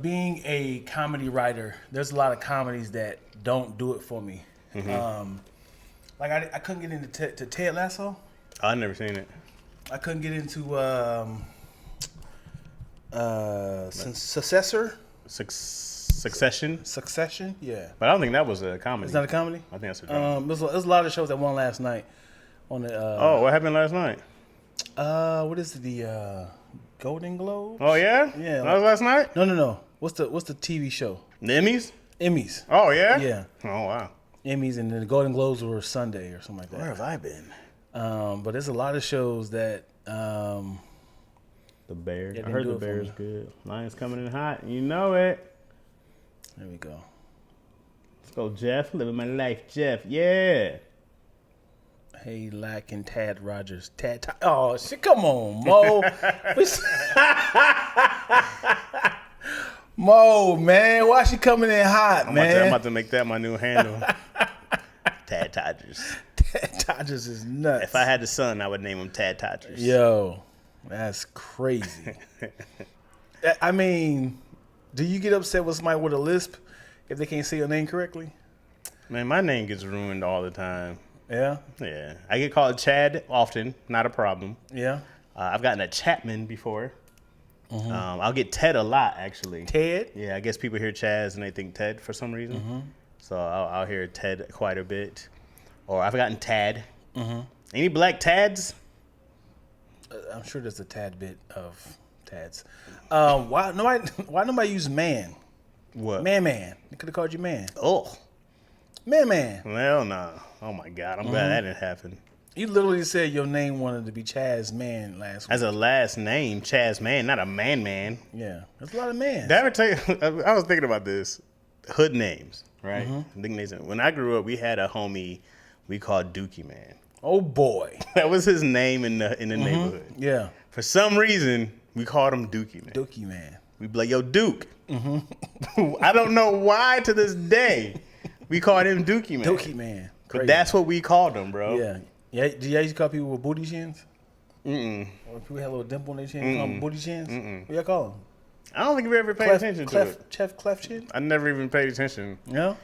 being a comedy writer, there's a lot of comedies that don't do it for me. Like I couldn't get into to Ted Lasso. I've never seen it. I couldn't get into Successor. Succession. Yeah. But I don't think that was a comedy. It's not a comedy? I think that's a drama. There's a lot of shows that won last night on the what happened last night? what is it, the Golden Globes? Oh yeah? Yeah. That was last night? No. What's the TV show? The Emmys? Emmys. Oh yeah? Yeah. Oh wow. Emmys, and then the Golden Globes were Sunday or something like that. Where have I been? But there's a lot of shows that The Bears. Yeah, I heard do the it for Bears me. good. Lions coming in hot. You know it. there we go. Let's go, Jeff. Living my life, Jeff. Yeah. Hey, Lack and Tad Rogers. Oh shit! Come on, Mo. Mo, man, why she coming in hot, I'm man? about to make that my new handle. Tad Todgers. Tad Rogers is nuts. If I had a son, I would name him Tad Todgers. Yo, that's crazy. I mean, do you get upset with somebody with a lisp if they can't say your name correctly? Man, my name gets ruined all the time. Yeah, Yeah. I get called Chad often. Not a problem. yeah. I've gotten a Chapman before. I'll get Ted a lot, actually. Ted. Yeah, I guess people hear Chaz and they think Ted for some reason. So I'll hear Ted quite a bit. Or I've gotten Tad. Any black Tads? I'm sure there's a tad bit of Tads. Why nobody use man? What? Man. They could have called you man. Oh. Man. Well, no. Oh, my God. I'm glad that didn't happen. You literally said your name wanted to be Chaz Man last week. As a last name, Chaz Man, not a man. Yeah, there's a lot of man. Did I ever tell you? I was thinking about this. Hood names, right? When I grew up, we had a homie we called Dookie Man. Oh boy. That was his name in the neighborhood. Yeah. For some reason, we called him Dookie Man. Dookie Man. We'd be like, yo, Duke. I don't know why to this day we called him Dookie Man. Dookie Man. But Crazy. that's what we called him, bro. Yeah. Yeah. Do you used to call people with booty chins? Mm-mm. Or people had a little dimple in their chin, call them booty chins? What y'all call them? I don't think we ever paid attention to it. Cleft chin? I never even paid attention. No?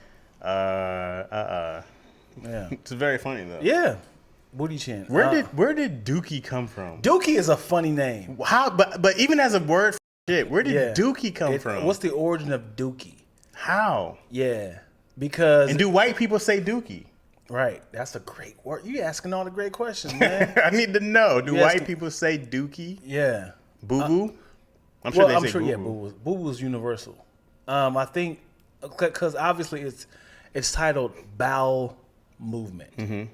Yeah. Yeah. It's very funny, though. Yeah. Booty chin. Where did Dookie come from? Dookie is a funny name. How? But even as a word for shit, where did Yeah. Dookie come from? What's the origin of Dookie? How? Yeah. Because And do white people say Dookie? right, that's a great word. You asking all the great questions, man. I need to know. Do You white asking- people say Dookie? Yeah. Boo boo? I'm sure they say boo yeah, boo. boo boo is universal. I think because obviously it's titled bowel movement.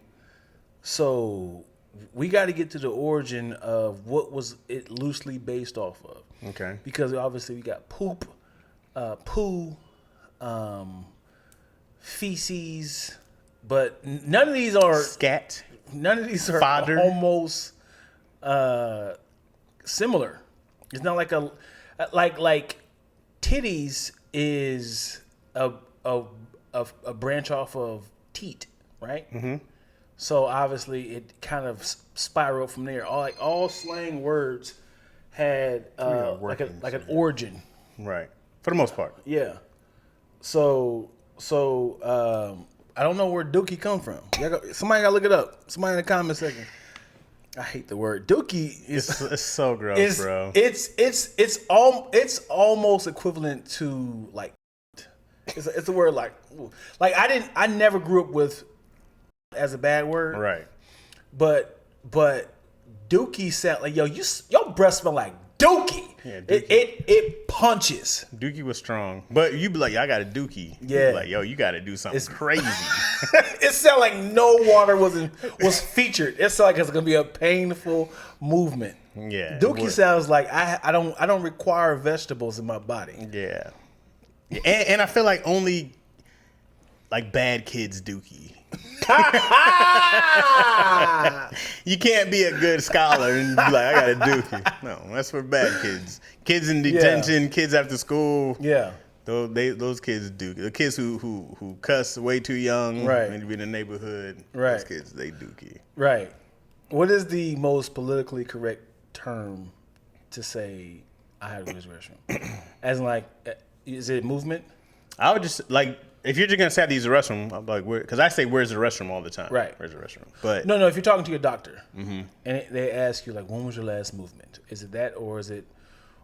So we got to get to the origin of what was it loosely based off of. Okay. Because obviously we got poop, poo, feces, but none of these are Scat. Fodder. almost similar. It's not like like titties is a branch off of teat, right? So obviously it kind of spiraled from there. All slang words had like an origin. Right. For the most part. Yeah. So I don't know where Dookie come from. Somebody gotta look it up. Somebody in the comment section. I hate the word Dookie. It's so gross, bro. It's almost equivalent to like. It's a word like I never grew up with as a bad word. Right. But Dookie sound like your breath smell like Dookie. Yeah, Dookie. It punches. Dookie was strong. But you be like, I got a Dookie. You Yeah. be like, yo, you got to do something crazy. It sounded like no water was featured. It sounded like it's gonna be a painful movement. Yeah. Dookie sounds like I don't require vegetables in my body. Yeah. And I feel like only like bad kids Dookie. You can't be a good scholar and be like, I got a Dookie. No, that's for bad kids. Kids in detention, kids after school. Yeah. Those kids Dookie. The kids who cuss way too young Right. and be in the neighborhood. Right. Those kids, they Dookie. Right. What is the most politically correct term to say I had to use the restroom. As in, like, is it movement? I would just like if you're just gonna say these restroom, I'm like, because I say where's the restroom all the time. Right. Where's the restroom? But No. If you're talking to your doctor and they ask you like, when was your last movement? Is it that, or is it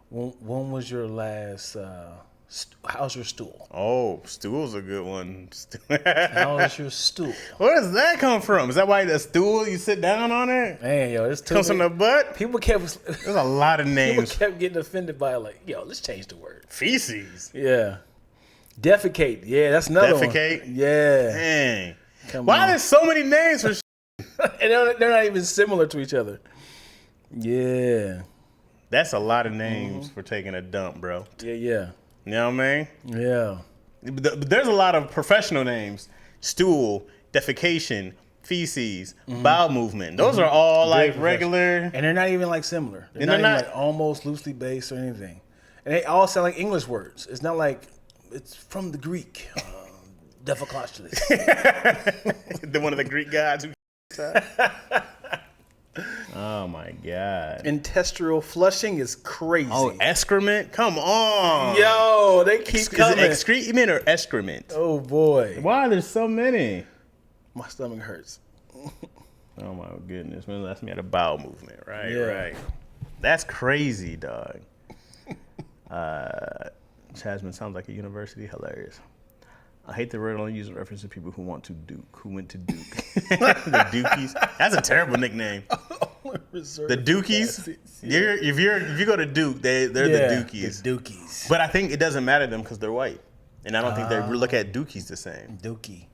when was your last? How's your stool? Oh, stool's a good one. How is your stool? Where does that come from? Is that why the stool you sit down on it? Man, yo, it's Comes from the butt. People kept. There's a lot of names. People kept getting offended by it, like, yo, let's change the word. Feces. Yeah. Defecate. Yeah, that's another Defecate? one. Yeah. Dang. Come Why on. are there so many names for And they're not even similar to each other. Yeah. That's a lot of names for taking a dump, bro. Yeah. You know what I mean? Yeah. There's a lot of professional names. Stool, defecation, feces, bowel movement. Those are all Very like regular. And they're not even like similar. They're And not they're even not- like almost loosely based or anything. And they all sound like English words. It's not like it's from the Greek. Defecatulus. One of the Greek gods. Oh my God. Intestinal flushing is crazy. Oh, excrement? Come on. Yo, they keep Is coming. it excrement or excrement? Oh boy. Why are there so many? My stomach hurts. Oh my goodness, man, that's me at a bowel movement, right? Yeah. Right. That's crazy, dog. Chasman sounds like a university. Hilarious. I hate the word only used in reference to people who went to Duke. The Dukies. That's a terrible nickname. The Dukies. If you go to Duke, they're the Dukies. The Dukies. But I think it doesn't matter to them because they're white, and I don't think they look at Dukies the same. Dookie.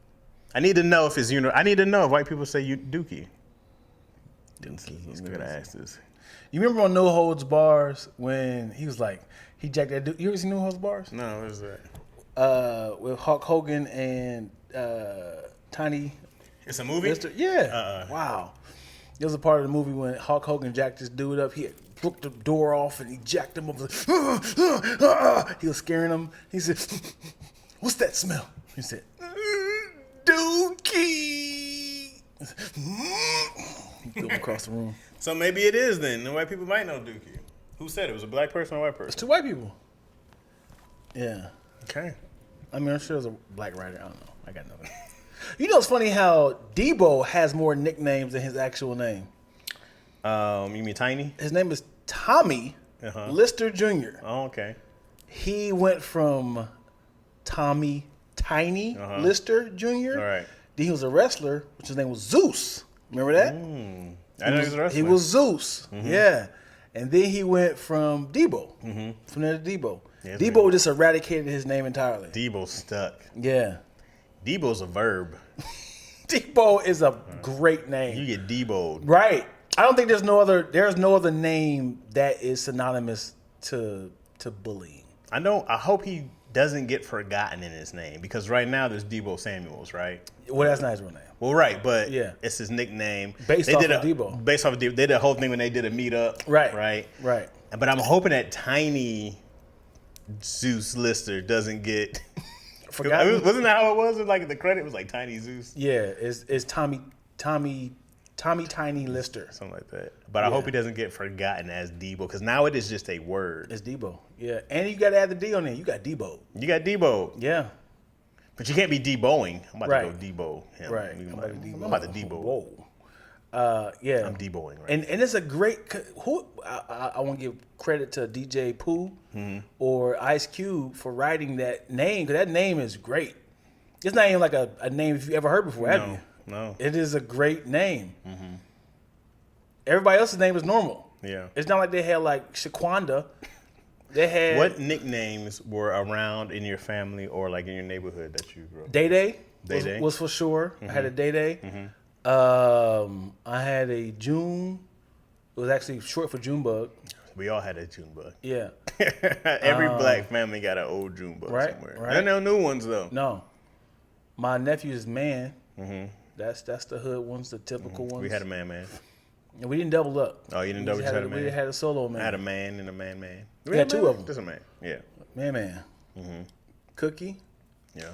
I need to know if it's I need to know if white people say Dookie. Dookie. I'm gonna ask this. You remember on No Holds Bars when he was like, he jacked that dude? You ever seen No Holds Bars? No, what is that? With Hulk Hogan and Tiny. It's a movie. Yeah. Wow. There was a part of the movie when Hulk Hogan jacked this dude up. He broke the door off and he jacked him up. He was scaring him. He said, "What's that smell?" He said, "Dookie." He threw him across the room. So maybe it is then. The white people might know Dookie. Who said it? Was it a black person or a white person? It's two white people. Yeah. Okay. I mean, I'm sure there's a black writer. I don't know. I got nothing. You know, it's funny how Debo has more nicknames than his actual name. You mean Tiny? His name is Tommy Lister Jr. Oh, okay. He went from Tommy Tiny Lister Jr. All right. Then he was a wrestler, which his name was Zeus. Remember that? I know he was a wrestler. He was Zeus. Yeah. And then he went from Debo. From there to Debo. Yeah, Debo just eradicated his name entirely. Debo stuck. Yeah. Debo's a verb. Debo is a great name. You get Debo'd. Right. I don't think there's no other name that is synonymous to bullying. I hope he doesn't get forgotten in his name because right now there's Debo Samuels, right? Well, that's not his real name. Well, right, but Yeah. it's his nickname. Based off of Debo. Based off of Debo. They did a whole thing when they did a meetup. Right. Right. But I'm hoping that Tiny Zeus Lister doesn't get Forgotten? Wasn't that how it was? Like the credit was like Tiny Zeus. Yeah, it's Tommy Tiny Lister. Something like that. But I hope he doesn't get forgotten as Debo because now it is just a word. It's Debo. Yeah, and you got to add the D on there. You got Debo. You got Debo. Yeah. But you can't be Deboing. I'm about Right. to go Debo him. Right. I'm about to Debo. Whoa. Yeah. I'm Deboing right And it's a great. I want to give credit to DJ Pooh or Ice Cube for writing that name because that name is great. It's not even like a name if you ever heard before, have you? No. It is a great name. Everybody else's name is normal. Yeah. It's not like they had like Shaquanda. They had What nicknames were around in your family or like in your neighborhood that you grew up? Day Day Day-Day. was for sure. I had a Day Day. I had a June. It was actually short for Junebug. We all had a June bug. Yeah. Every black family got an old June bug Right, somewhere. right. There are no new ones though. No. My nephew is Man. That's the hood ones, the typical ones. We had a man. And we didn't double up. Oh, you didn't double? Just had a man. We had a solo man. I had a man and a man. We had two of them. Just a man. Yeah. Man. Cookie. Yeah.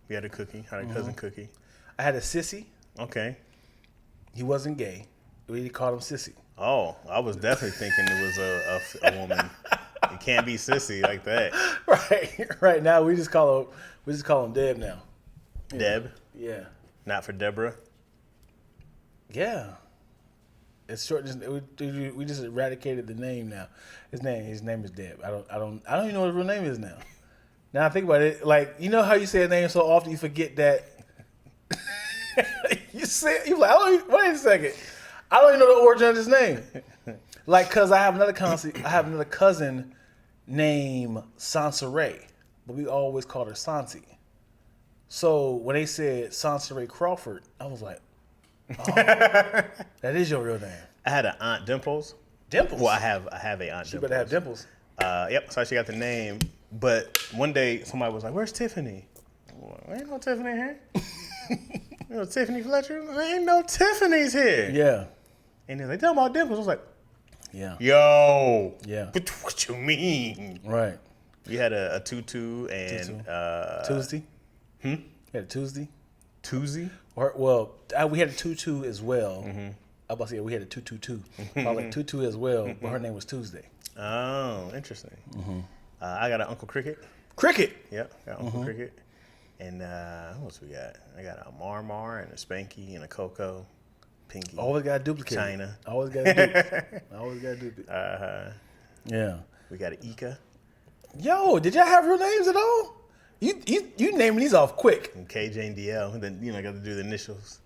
We had a Cookie. Had a cousin Cookie. I had a Sissy. Okay. He wasn't gay. We called him Sissy. Oh, I was definitely thinking it was a woman. can't be sissy like that. Right now we just call him Deb now. Yeah. Deb? Yeah. Not for Deborah? Yeah. It's short. We just eradicated the name now. His name is Deb. I don't even know what his real name is now. Now I think about it, like, you know how you say a name so often you forget that. You like, wait a second. I don't even know the origin of his name. Like, cause I have another cousin named Sansaray, but we always called her Sansi. So when they said Sansaray Crawford, I was like, oh, that is your real name. I had an aunt Dimples. Dimples? Well, I have a aunt Dimples. She better have dimples. Yep, so she got the name. But one day somebody was like, "Where's Tiffany?" Well, ain't no Tiffany here. Ain't no Tiffany Fletcher. Ain't no Tiffany's here. Yeah. And they're like, "Tell about Dimples." I was like, yeah. Yo. Yeah. What you mean? Right. You had a tutu and Tuesday. You had a Tuesday. Tuesday? We had a tutu as well. Mm-hmm. I was about to say we had a tutu too. I was like tutu as well, but her name was Tuesday. Oh, interesting. Mm-hmm. I got an Uncle Cricket. Cricket? Yep, got Uncle Cricket. And what else we got? I got a Mar and a Spanky and a Coco. Pinky. Always got a duplicate. China. Always got a duplicate. Yeah. We got an Ika. Yo, did y'all have real names at all? You naming these off quick. And KJ and DL. And then, I got to do the initials.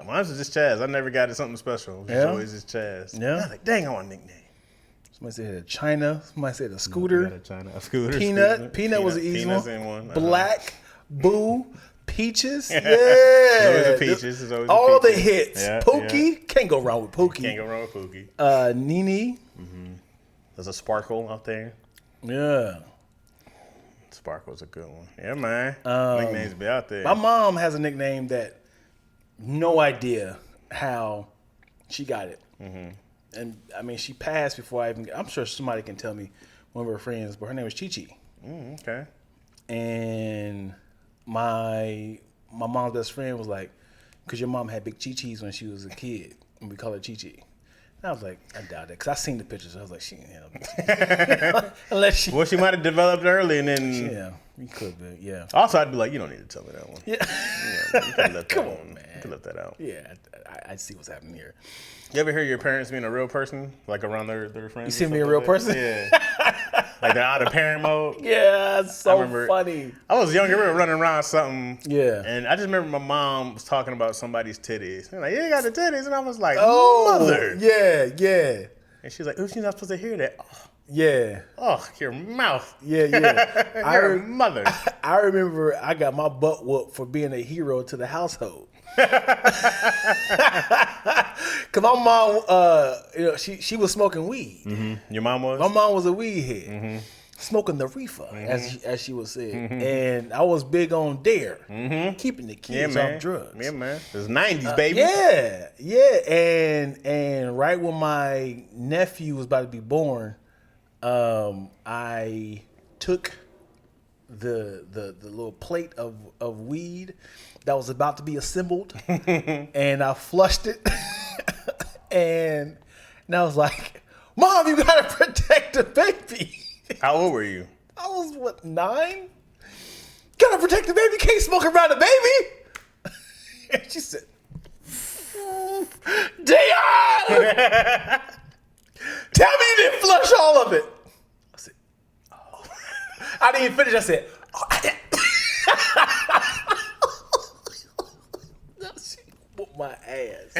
Mine was just Chaz. I never got it something special. It was always just Chaz. Yeah. I was like, dang, I want a nickname. Somebody said a China. Somebody said a Scooter. A Scooter. Peanut was an easy one. Black, Boo, Peaches. Yeah. There's always a Peaches. All the hits. Yeah, Pookie. Can't go wrong with Pookie. Can't go wrong with Pookie. Nene. Mm-hmm. There's a Sparkle out there. Yeah. Sparkle's a good one. Yeah, man. Nicknames be out there. My mom has a nickname that no idea how she got it. Mm-hmm. And, I mean, she passed before I'm sure somebody can tell me, one of her friends, but her name was Chi-Chi. Okay. And my mom's best friend was like, because your mom had big Chi-Chis when she was a kid, and we call her Chi-Chi. And I was like, I doubt it, because I seen the pictures. I was like, she ain't have unless she. Well, she might have developed early, and then. Yeah, you could be. Yeah. Also, I'd be like, you don't need to tell me that one. Yeah. You could let Come on, man. You could let that out. Yeah, I see what's happening here. You ever hear your parents being a real person, like around their friends? You see me a real person? Yeah. Like they're out of parent mode. Yeah, it's so funny. I was younger, we were running around something. Yeah. And I just remember my mom was talking about somebody's titties. And like, you got the titties. And I was like, oh, mother. Yeah. And she's like, oh, she's not supposed to hear that. Oh. Yeah. Oh, your mouth. Yeah. Your mother. I remember I got my butt whooped for being a hero to the household. Cause my mom, she was smoking weed. Mm-hmm. Your mom was? My mom was a weed head, mm-hmm. smoking the reefer, as she would say. Mm-hmm. And I was big on dare, keeping the kids off drugs. Yeah, man. It was 90s, baby. Yeah. And right when my nephew was about to be born, I took the little plate of weed that was about to be assembled, and I flushed it, and I was like, "Mom, you gotta protect the baby." How old were you? I was 9. Gotta protect the baby. Can't smoke around the baby. And she said, "Dion, tell me you didn't flush all of it." I said, "Oh." I didn't even finish. I said, "Oh, I didn't." She whooped my ass.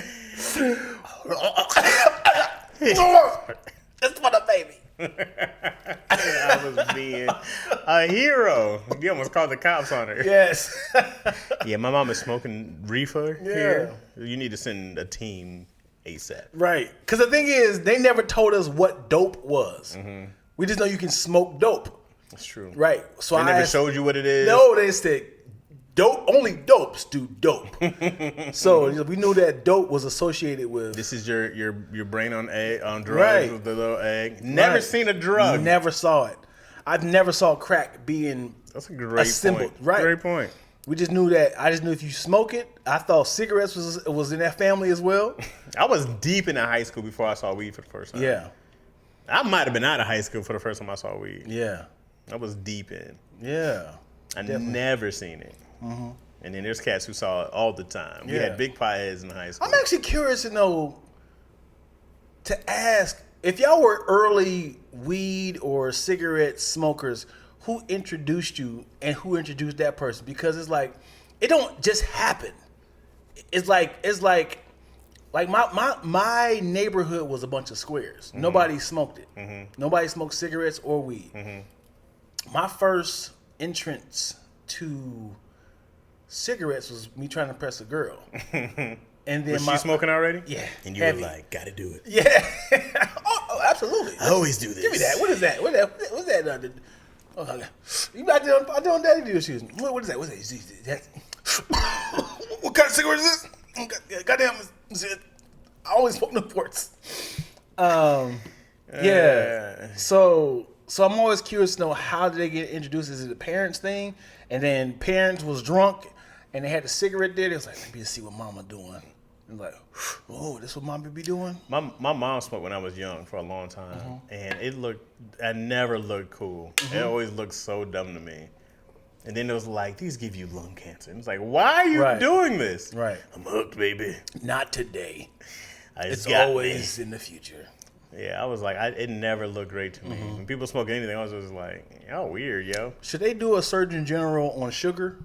It's for the baby. I was being a hero. You almost called the cops on her. Yes. Yeah, my mom is smoking reefer here. You need to send a team ASAP. Right. Because the thing is, they never told us what dope was. Mm-hmm. We just know you can smoke dope. That's true. Right. So they never showed you what it is? No, they said dope. Only dopes do dope. So we knew that dope was associated with. This is your brain on drugs, right. With the little egg. Never seen a drug. Never saw it. I've never saw crack being That's a great assembled. Point. Right. Great point. We just knew that. I just knew if you smoke it. I thought cigarettes was in that family as well. I was deep into high school before I saw weed for the first time. Yeah. I might have been out of high school for the first time I saw weed. Yeah. I was deep in. Yeah. I never seen it. Mm-hmm. And then there's cats who saw it all the time. We had big pie heads in high school. I'm actually curious to know, to ask, if y'all were early weed or cigarette smokers, who introduced you and who introduced that person? Because it's like, it don't just happen. It's like my neighborhood was a bunch of squares. Mm-hmm. Nobody smoked it. Mm-hmm. Nobody smoked cigarettes or weed. Mm-hmm. My first entrance to cigarettes was me trying to impress a girl. And then was she smoking already? Yeah. And you were like, gotta do it. Yeah. oh, absolutely. I always do this. Give me that. What is that? What's that? You out there on daddy deal shoes. What is that? What's that? What kind of cigarette is this? Goddamn shit. I always smoke Newports. Yeah. So I'm always curious to know, how did they get introduced? Is it a parents thing? And then parents was drunk and they had the cigarette there. They was like, let me see what mama doing. And like, oh, this what mama be doing? My mom smoked when I was young for a long time. Mm-hmm. And I never looked cool. Mm-hmm. It always looked so dumb to me. And then it was like, these give you lung cancer. And it's like, why are you doing this? Right. I'm hooked, baby. Not today. It's always in the future. Yeah, I was like, it never looked great to me. Mm-hmm. When people smoke anything, I was just like, y'all weird, yo. Should they do a Surgeon General on sugar?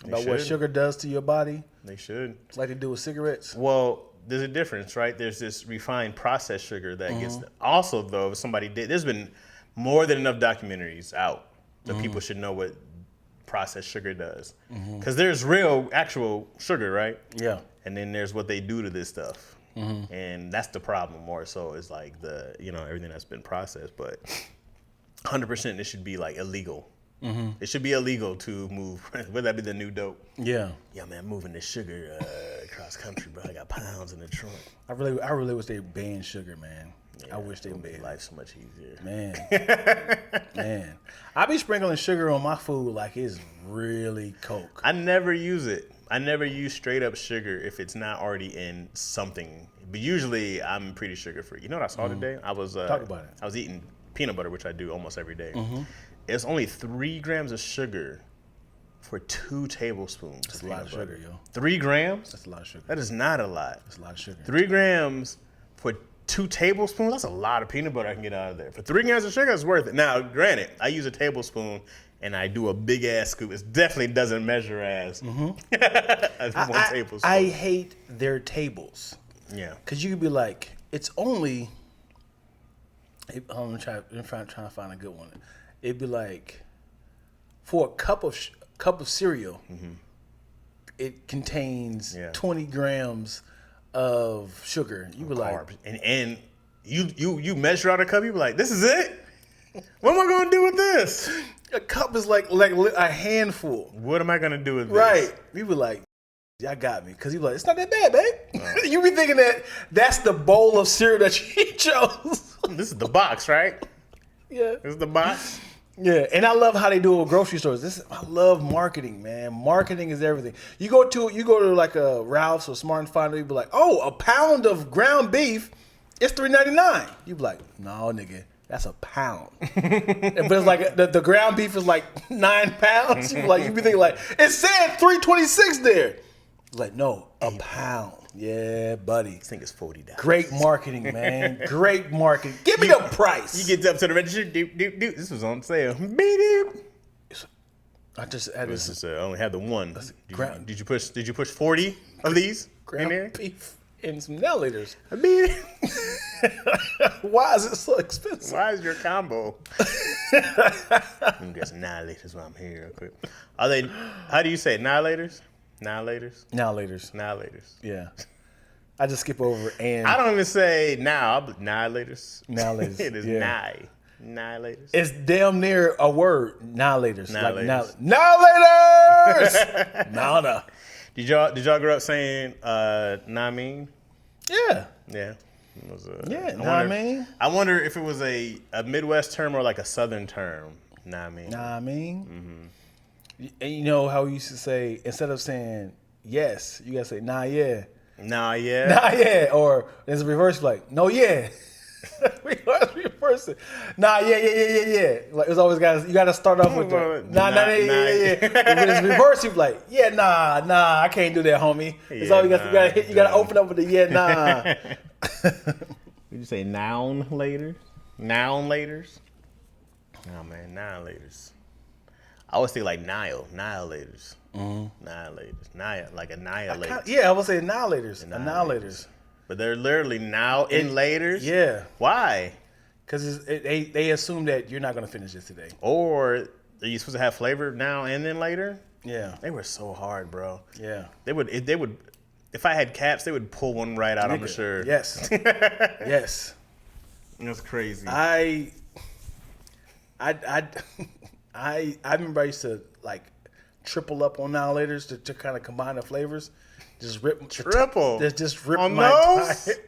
About what sugar does to your body? They should. Like they do with cigarettes? Well, there's a difference, right? There's this refined processed sugar that gets... Also, though, if somebody did... There's been more than enough documentaries out that people should know what processed sugar does. Because there's real, actual sugar, right? Yeah. And then there's what they do to this stuff. Mm-hmm. And that's the problem more so, is like everything that's been processed. But 100% it should be like illegal. Mm-hmm. It should be illegal to move. Would that be the new dope? Yeah. Yeah, man, moving this sugar across country, bro. I got pounds in the trunk. I really wish they banned sugar, man. Yeah, I wish they made banned life so much easier. Man. I be sprinkling sugar on my food like it's really Coke. I never use it. I never use straight up sugar if it's not already in something. But usually I'm pretty sugar free. You know what I saw today? I was Talk about it. I was eating peanut butter, which I do almost every day. It's only 3 grams of sugar for 2 tablespoons. That's a lot of sugar, yo. 3 grams? That's a lot of sugar. That is not a lot. That's a lot of sugar. 3 grams for 2 tablespoons? That's a lot of peanut butter I can get out of there. For 3 grams of sugar, it's worth it. Now, granted, I use a tablespoon and I do a big ass scoop. It definitely doesn't measure as, as 1 tablespoon. I hate their tables. Yeah. Because you could be like, it's only... I'm trying to find a good one. It'd be like, for a cup of cereal, it contains 20 grams of sugar. You be like, and you measure out a cup. You be like, this is it. What am I gonna do with this? A cup is like a handful. What am I gonna do with this? Right. You be like, y'all got me. Because you be like, it's not that bad, babe. You be thinking that's the bowl of cereal that you chose. This is the box, right? Yeah. This is the box. Yeah, and I love how they do it with grocery stores. I love marketing, man. Marketing is everything. You go to like a Ralph's or Smart and Final, you be like, oh, a pound of ground beef, it's $3.99. You be like, no, nigga, that's a pound. But it's like the ground beef is like 9 pounds. You be thinking like, it said $3.26 there. Like, no, a pound. Yeah, buddy. I think it's $40. Great marketing, man. Great marketing. Give me the price. You get up to the register. Doop. This was on sale. Beep. I just had this. I only had the one. Did you push 40 of these in there? Ground beef and some nail laters. Beep. Why is it so expensive? Why is your combo? I'm guessing annihilators while I'm here real quick. Are they? How do you say it? Annihilators? Annihilators. Yeah. I just skip over and. I don't even say now. Annihilators. Annihilators. It is annihilators. It's damn near a word. Annihilators. Annihilators. Annihilators! Nada. Did y'all grow up saying nah mean? Yeah. Yeah. It was I wonder if it was a Midwest term or like a Southern term. Nah mean. Mm-hmm. And you know how we used to say, instead of saying yes, you gotta say nah yeah. Nah yeah. Nah yeah. Or there's a reverse like, no yeah. We always reverse it. Nah, yeah. Like it's always you gotta start off with the yeah. When it's reverse, you be like, yeah, nah, I can't do that, homie. It's all you gotta hit. You gotta open up with the yeah, nah. Did you say noun laters? Noun laters? Oh man, annihilators. I always say like annihilators. Annihilators. Like annihilate. I would say annihilators. But they're literally now in laters? Yeah. Why? Because they assume that you're not going to finish this today. Or are you supposed to have flavor now and then later? Yeah. They were so hard, bro. Yeah. They would if I had caps, they would pull one right out on the shirt. Yes. Yes. That's crazy. I remember I used to like triple up on annihilators to kind of combine the flavors. Just rip triple. Just rip on my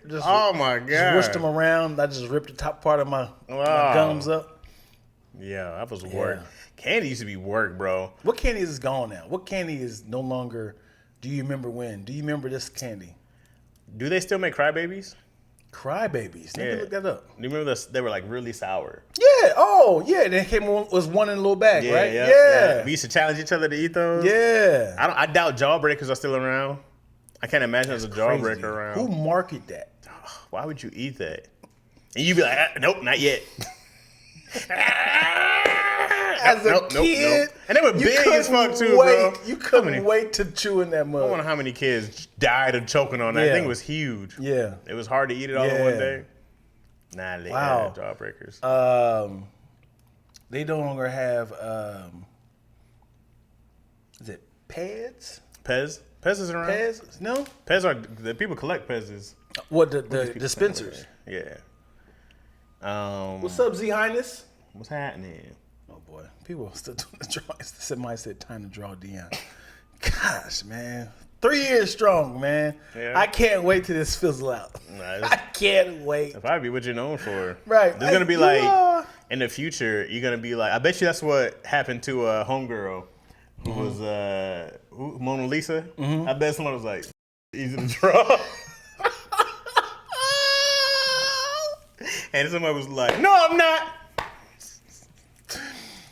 those? Oh my god! Just whished them around. I just ripped the top part of my gums up. Yeah, that was work. Candy used to be work, bro. What candy is gone now? What candy is no longer? Do you remember when? Do you remember this candy? Do they still make crybabies? Crybabies. Let me look that up. Do you remember this? They were like really sour. Yeah. Oh, yeah. They was one in a little bag, right? Yeah. We used to challenge each other to eat those. Yeah. I doubt Jawbreakers are still around. I can't imagine there's a Jawbreaker around. Who marketed that? Why would you eat that? And you'd be like, nope, not yet. As a kid, and they were big as fuck too, bro. You couldn't wait to chew in that mug. I wonder how many kids died of choking on that. I think it was huge. Yeah. It was hard to eat it all in one day. Nah, they had Jawbreakers. They no longer have, is it Pez? Pez? Pez is around? Pez? No? Pez are, the people collect Pez's. What, the dispensers? Yeah. What's up, Z Highness? What's happening? Oh boy, people are still doing the drawings. Somebody said time to draw Dion. Gosh, man, 3 years strong, man. Yeah. I can't wait till this fizzle out. I can't wait. That'll probably be what you're known for. Right. There's gonna be like in the future. You're gonna be like, I bet you that's what happened to a homegirl who was Mona Lisa. I bet someone was like, easy to draw. And somebody was like, no, I'm not.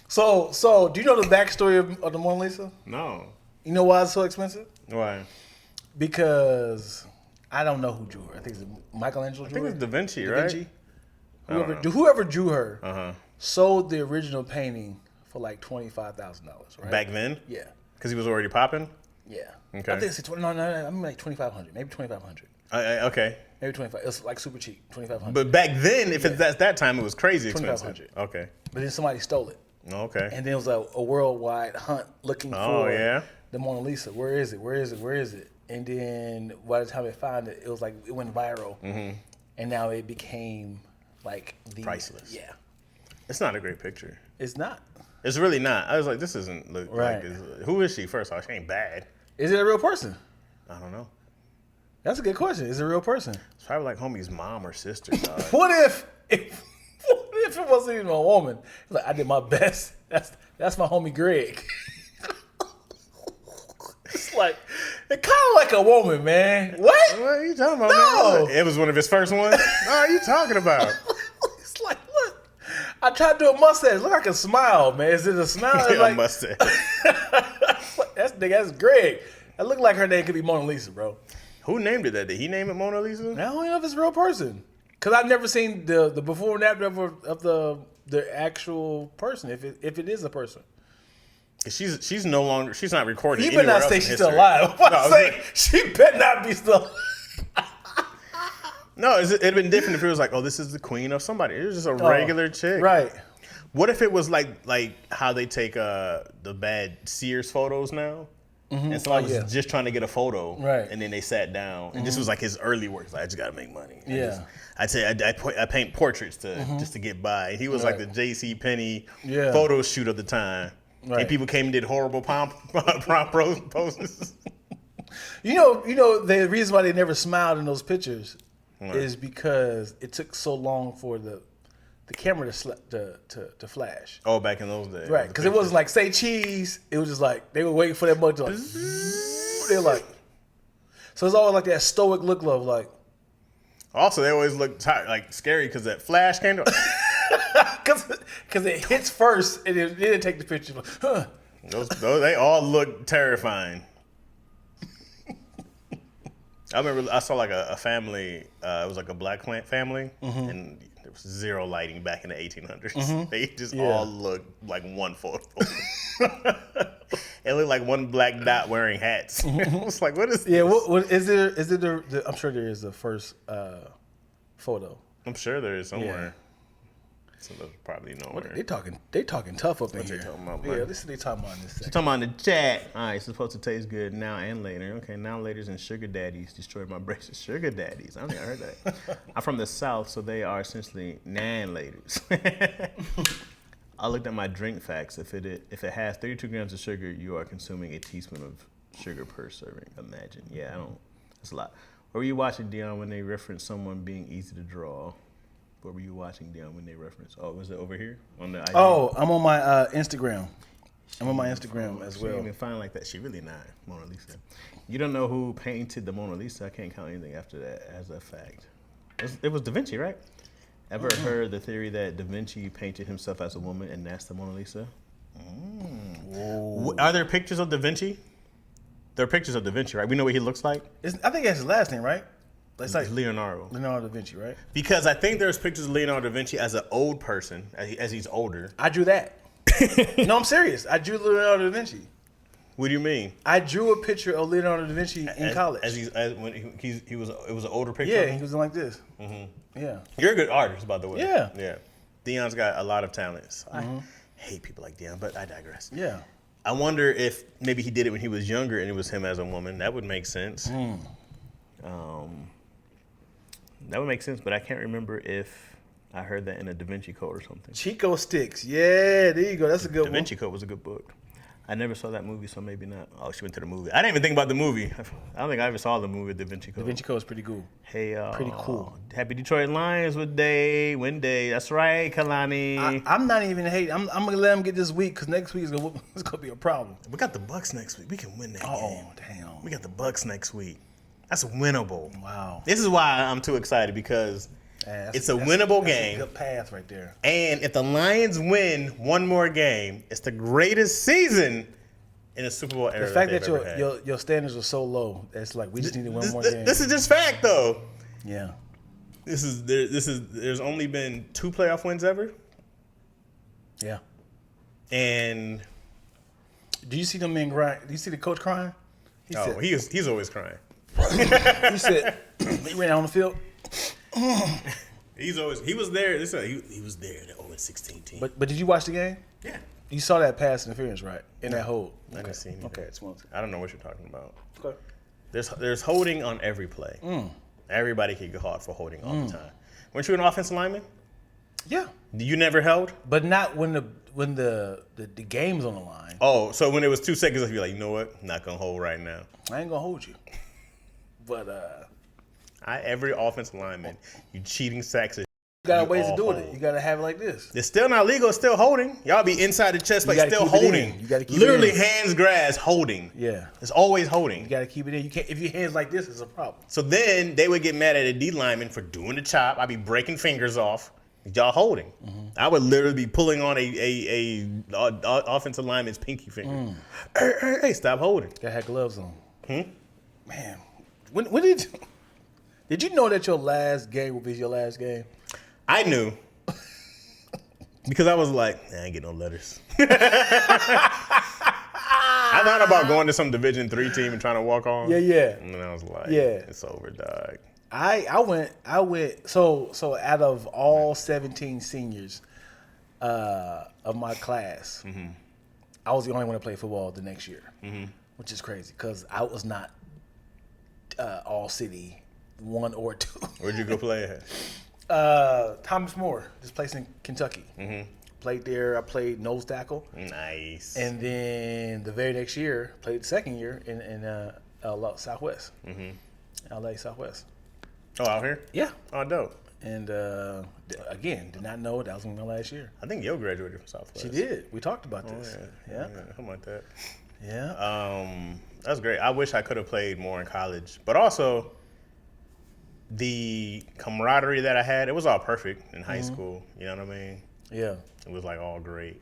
So do you know the backstory of the Mona Lisa? No. You know why it's so expensive? Why? Because I don't know who drew her. I think it's Michelangelo drew her. I think it's Da Vinci, right? Whoever drew her sold the original painting for like $25,000, right? Back then? Yeah. Because he was already popping? Yeah. Okay. I think it's no, I mean like $2,500, maybe $2,500. Okay. Maybe 25. It's like super cheap, $2,500. But back then, if it's that time, it was crazy expensive. $2,500. Okay. But then somebody stole it. Okay. And then it was a worldwide hunt looking for the Mona Lisa. Where is it? And then by the time they found it, it went viral. And now it became like priceless. Yeah. It's not a great picture. It's not. It's really not. I was like, this isn't look like this. Who is she? First off, she ain't bad. Is it a real person? I don't know. That's a good question. Is it a real person? It's probably like homie's mom or sister. What if it wasn't even a woman? Like, I did my best. That's my homie Greg. It's like, it kind of like a woman, man. What? What are you talking about, no. man? It was one of his first ones? What are you talking about? It's like, look. I tried to do a mustache. Look like a smile, man. Is it a smile? Yeah, like, a mustache. That's Greg. That looked like her name could be Mona Lisa, bro. Who named it that? Did he name it Mona Lisa? I don't know if it's a real person. Because I've never seen the before and after of the actual person, if it is a person. She's no longer, she's not recorded. You better not say she's still alive. She better not be still. No, it'd have been different if it was like, oh, this is the queen of somebody. It was just a regular chick. Right. What if it was like how they take the bad Sears photos now? And somebody was just trying to get a photo, right? And then they sat down, and this was like his early work. Like, I just gotta make money. Yeah, I paint portraits just to get by. He was like the J.C. Penney photo shoot of the time, and people came and did horrible prompt poses. You know the reason why they never smiled in those pictures is because it took so long for the camera to flash. Oh, back in those days. Right, because it wasn't like, say cheese. It was just like, they were waiting for that mug to like, they're like, so it's always like that stoic look of like. Also, they always look like scary because that flash came. Because it hits first and then it take the picture. Huh. Those they all look terrifying. I remember I saw like a family. It was like a black family, and there was zero lighting back in the 1800s. They just all looked like one photo. It looked like one black dot wearing hats. It was like, what is this? Yeah, what is there? Is it I'm sure there is the first photo. I'm sure there is somewhere. So there's probably nowhere. They talking tough up in What here. they talking about, Yeah, man? this is they talking about in this She's second. talking about in the chat. All right, it's supposed to taste good now and later. Okay, now laters and sugar daddies destroyed my braces. Sugar daddies. I don't think I heard that. I'm from the South, so they are essentially nan-laters. I looked at my drink facts. If it has 32 grams of sugar, you are consuming a teaspoon of sugar per serving. Imagine. Yeah, I don't. That's a lot. What were you watching, Dion, when they referenced someone being easy to draw? What were you watching, Dion, when they referenced? Oh, was it over here on the IG? Oh, I'm on my Instagram. I'm on my Instagram as She well. ain't even fine like that. She really not Mona Lisa. You don't know who painted the Mona Lisa. I can't count anything after that as a fact. It was Da Vinci, right? Ever heard the theory that Da Vinci painted himself as a woman and that's the Mona Lisa? Are there pictures of Da Vinci? There are pictures of Da Vinci, right? We know what he looks like. I think that's his last name, right? It's like Leonardo. Leonardo da Vinci, right? Because I think there's pictures of Leonardo da Vinci as an old person, as he's older. I drew that. No, I'm serious. I drew Leonardo da Vinci. What do you mean? I drew a picture of Leonardo da Vinci in college. When it was an older picture. Yeah, of he him? was like this. Yeah. You're a good artist, by the way. Yeah. Yeah. Dion's got a lot of talents. I hate people like Dion, but I digress. Yeah. I wonder if maybe he did it when he was younger and it was him as a woman. That would make sense. That would make sense, but I can't remember if I heard that in a Da Vinci Code or something. Chico Sticks. Yeah, there you go. That's a good Da Vinci Code was a good book. I never saw that movie, so maybe not. Oh, she went to the movie. I didn't even think about the movie. I don't think I ever saw the movie Da Vinci Code. Da Vinci Code is pretty cool. Hey, Pretty cool. Happy Detroit Lions with Wednesday. That's right, Kalani. I'm not even hating. I'm gonna let him get this week because next week it's gonna be a problem. We got the Bucks next week. We can win that game. Oh damn. We got the Bucks next week. That's winnable. Wow. This is why I'm too excited because it's a winnable game. That's a good path right there. And if the Lions win one more game, it's the greatest season in the Super Bowl era. The fact that that your standards are so low, it's like we just need one more game. This is just fact, though. Yeah. There's only been 2 playoff wins ever, Yeah. and Do you see the man crying? Do you see the coach crying? he's always crying. He said he ran out on the field. He was there. He was there in the 0-16 team. But did you watch the game? Yeah, You saw that pass interference, right? In that hold. I didn't see anything. Okay, it's one. I don't know what you're talking about. Okay. There's holding on every play. Everybody can get caught for holding all the time. Weren't you an offensive lineman? Yeah, You never held? but not when the game's on the line. Oh, so when it was 2 seconds, I'd be like, you know what? I'm not gonna hold right now. I ain't gonna hold you. But Every offensive lineman, you cheating sacks. you got You ways to all do it. hold. You gotta have it like this. It's still not legal. It's still holding. Y'all be inside the chest, but gotta still keep it in. holding. You gotta keep it Literally in. hands grass holding. Yeah, It's always holding. you gotta keep it in. You can't if your hands like this, it's a problem. So then they would get mad at a D lineman for doing the chop. I'd be breaking fingers off. Y'all holding. I would literally be pulling on a offensive lineman's pinky finger. Hey, stop holding. Gotta have gloves on. Man, when did you know that your last game will be your last game? I knew. Because I was like, I ain't get no letters. I thought about going to some Division III team and trying to walk on. Yeah. And then I was like, Yeah. it's over, dog. I went so out of all 17 seniors of my class, I was the only one to play football the next year, which is crazy because I was not all city 1 or 2. Where'd you go play at? Thomas More, this place in Kentucky. Played there. I played nose tackle, Nice. and then the very next year played the second year in Southwest, LA Southwest. Oh, out here? Yeah. Oh, dope. And again, did not know that was going to be my last year. I think Yo graduated from Southwest. She did. We talked about this. Yeah. Something like that. Yeah. That's great. I wish I could have played more in college. But also, the camaraderie that I had, it was all perfect in high school. You know what I mean? Yeah. It was like all great.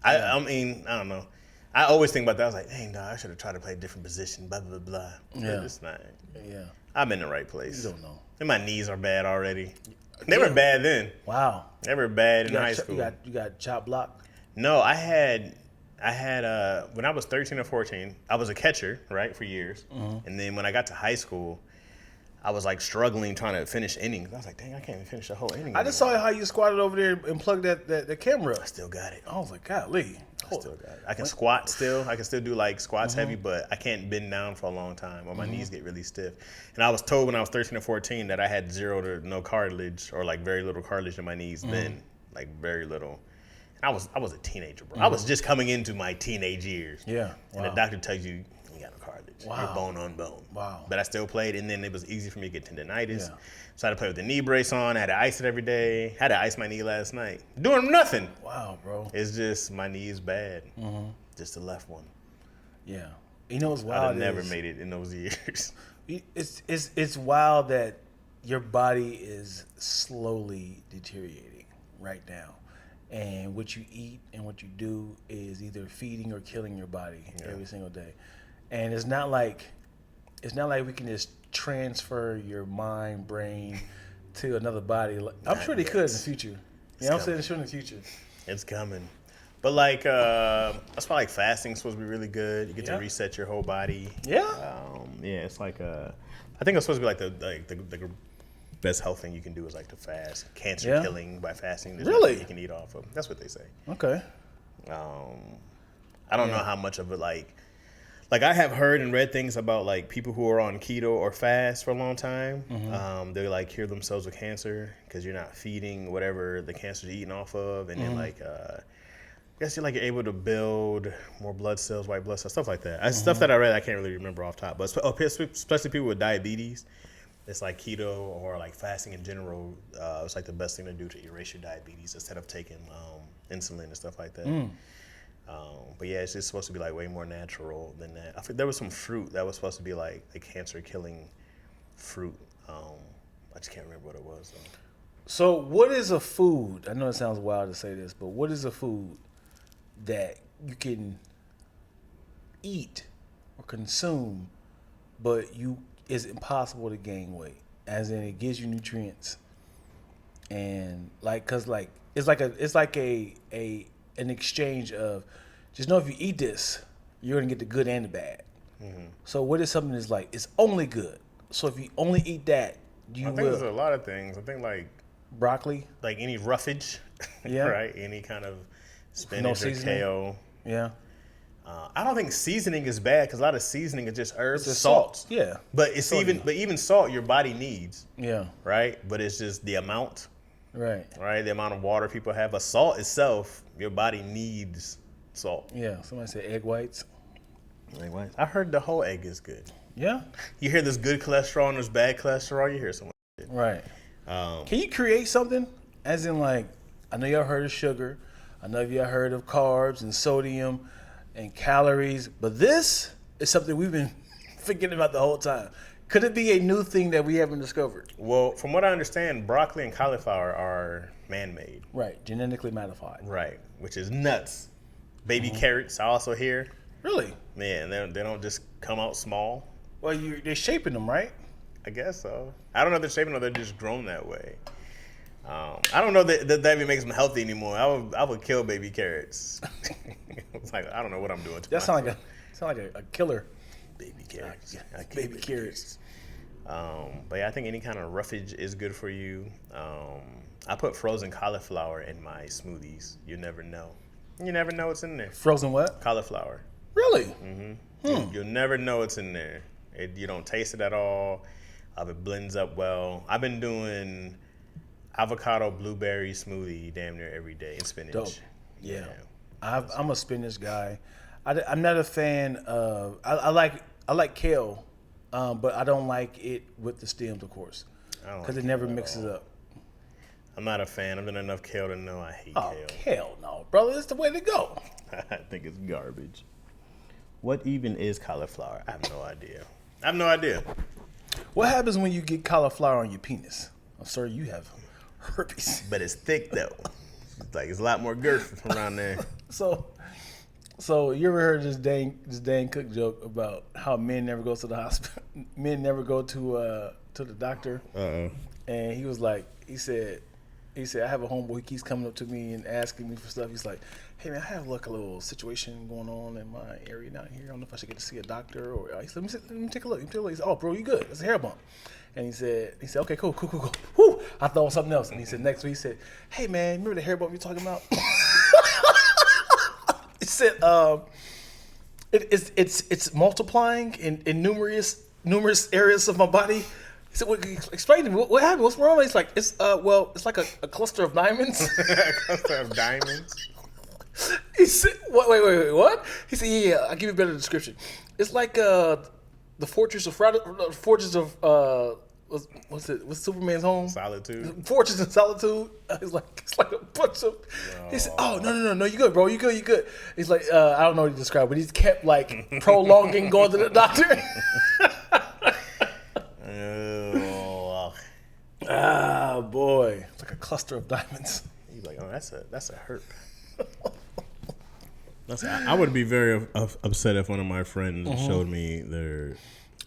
I mean, I don't know. I always think about that. I was like, dang, dog, I should have tried to play a different position, blah, blah, blah. Yeah. It's not. Yeah. I'm in the right place. You don't know. And my knees are bad already. They were bad then. Wow. They were bad in high school. You got chop block? No, I had when I was 13 or 14, I was a catcher, right, for years. And then when I got to high school, I was like struggling trying to finish innings. I was like, dang, I can't even finish the whole inning. I just saw how you squatted over there and plugged the camera. I still got it. I was like, golly. I still got it. I can squat still. I can still do like squats heavy, but I can't bend down for a long time or my knees get really stiff. And I was told when I was 13 or 14 that I had 0 to no cartilage or like very little cartilage in my knees then, like very little. And I was a teenager, bro. I was just coming into my teenage years. Yeah. And the doctor tells you got no cartilage. Wow. You're bone on bone. Wow. But I still played, and then it was easy for me to get tendonitis. Yeah. So I had to play with the knee brace on. I had to ice it every day. Had to ice my knee last night. Doing nothing. Wow, bro. It's just my knee is bad. Just the left one. Yeah. You know what's wild? I'd have never made it in those years. It's wild that your body is slowly deteriorating right now. And what you eat and what you do is either feeding or killing your body every single day. And it's not like we can just transfer your mind, brain to another body. I'm sure they could in the future. You know what I'm saying? Sure in the future. It's coming. But like that's why like fasting is supposed to be really good. You get to reset your whole body. Yeah. It's like I think it's supposed to be like the best health thing you can do is like to fast. Cancer killing by fasting. There's nothing you can eat off of. That's what they say. Okay. I don't know how much of it like I have heard and read things about like people who are on keto or fast for a long time. They like cure themselves with cancer because you're not feeding whatever the cancer's eating off of, and then like I guess you're able to build more blood cells, white blood cells, stuff like that. Stuff that I read I can't really remember off top, but especially people with diabetes, it's like keto or like fasting in general. It's like the best thing to do to erase your diabetes instead of taking insulin and stuff like that. But yeah, it's just supposed to be like way more natural than that. I think there was some fruit that was supposed to be like a cancer killing fruit. I just can't remember what it was though. So what is a food? I know it sounds wild to say this, but what is a food that you can eat or consume, but it's impossible to gain weight? As in, it gives you nutrients, and cause it's like an exchange of just know if you eat this, you're gonna get the good and the bad. So what is something that's like it's only good? So if you only eat that, I think there's a lot of things. I think like broccoli, like any roughage, right? Any kind of spinach or kale. Yeah. I don't think seasoning is bad because a lot of seasoning is just herbs, it's salt. Yeah. But even salt your body needs. Yeah. Right. But it's just the amount. Right. Right. The amount of water people have. But salt itself, your body needs salt. Yeah. Somebody said egg whites. Egg whites. I heard the whole egg is good. Yeah. You hear there's good cholesterol and there's bad cholesterol. You hear someone. Right. Can you create something? As in, like, I know y'all heard of sugar. I know y'all heard of carbs and sodium and calories. But this is something we've been forgetting about the whole time. Could it be a new thing that we haven't discovered? Well, from what I understand, broccoli and cauliflower are man-made. Right. Genetically modified. Right. Which is nuts. Baby carrots, I also hear. Really? Man, they don't just come out small. Well, they're shaping them, right? I guess so. I don't know if they're shaping or they're just grown that way. I don't know that even makes them healthy anymore. I would kill baby carrots. It's like I don't know what I'm doing. That sound like a killer. Baby carrots. Baby carrots. But yeah, I think any kind of roughage is good for you. I put frozen cauliflower in my smoothies. You never know. You never know what's in there. Frozen what? Cauliflower. Really? You'll never know what's in there. You don't taste it at all. It blends up well. I've been doing avocado blueberry smoothie damn near every day and spinach. Dope. Yeah. I'm a spinach guy. I'm not a fan of. I like kale, but I don't like it with the stems, of course, because it never mixes up. I'm not a fan. I've done enough kale to know I hate kale. Kale No, brother. It's the way to go. I think it's garbage. What even is cauliflower? I have no idea. What happens when you get cauliflower on your penis? Oh, sir, you have herpes. But it's thick though. It's a lot more girth around there. So you ever heard this Dane Cook joke about how men never go to the hospital? Men never go to the doctor. And he was like, he said, I have a homeboy. He keeps coming up to me and asking me for stuff. He's like, hey man, I have like a little situation going on in my area down here. I don't know if I should get to see a doctor or. He said, let me take a look. He said, oh bro, you good? It's a hair bump. And he said, okay, cool. Whew, I thought it was something else. And he said, next week, he said, hey man, remember the hair bump you're talking about? He said, it's multiplying in numerous areas of my body. He said, explain to me what happened. What's wrong? He's like, it's like a cluster of diamonds. A cluster of diamonds. He said, wait, what? He said, yeah, I'll give you a better description. It's like the fortress of what's Superman's home? Solitude. Fortress of Solitude. It's like a bunch of. He said, "Oh no, you good, bro? You good?" He's like, I don't know what he described, but he's kept like prolonging going to the doctor. Ah, boy, it's like a cluster of diamonds. He's like, oh, that's a herp. I would be very upset if one of my friends showed me their.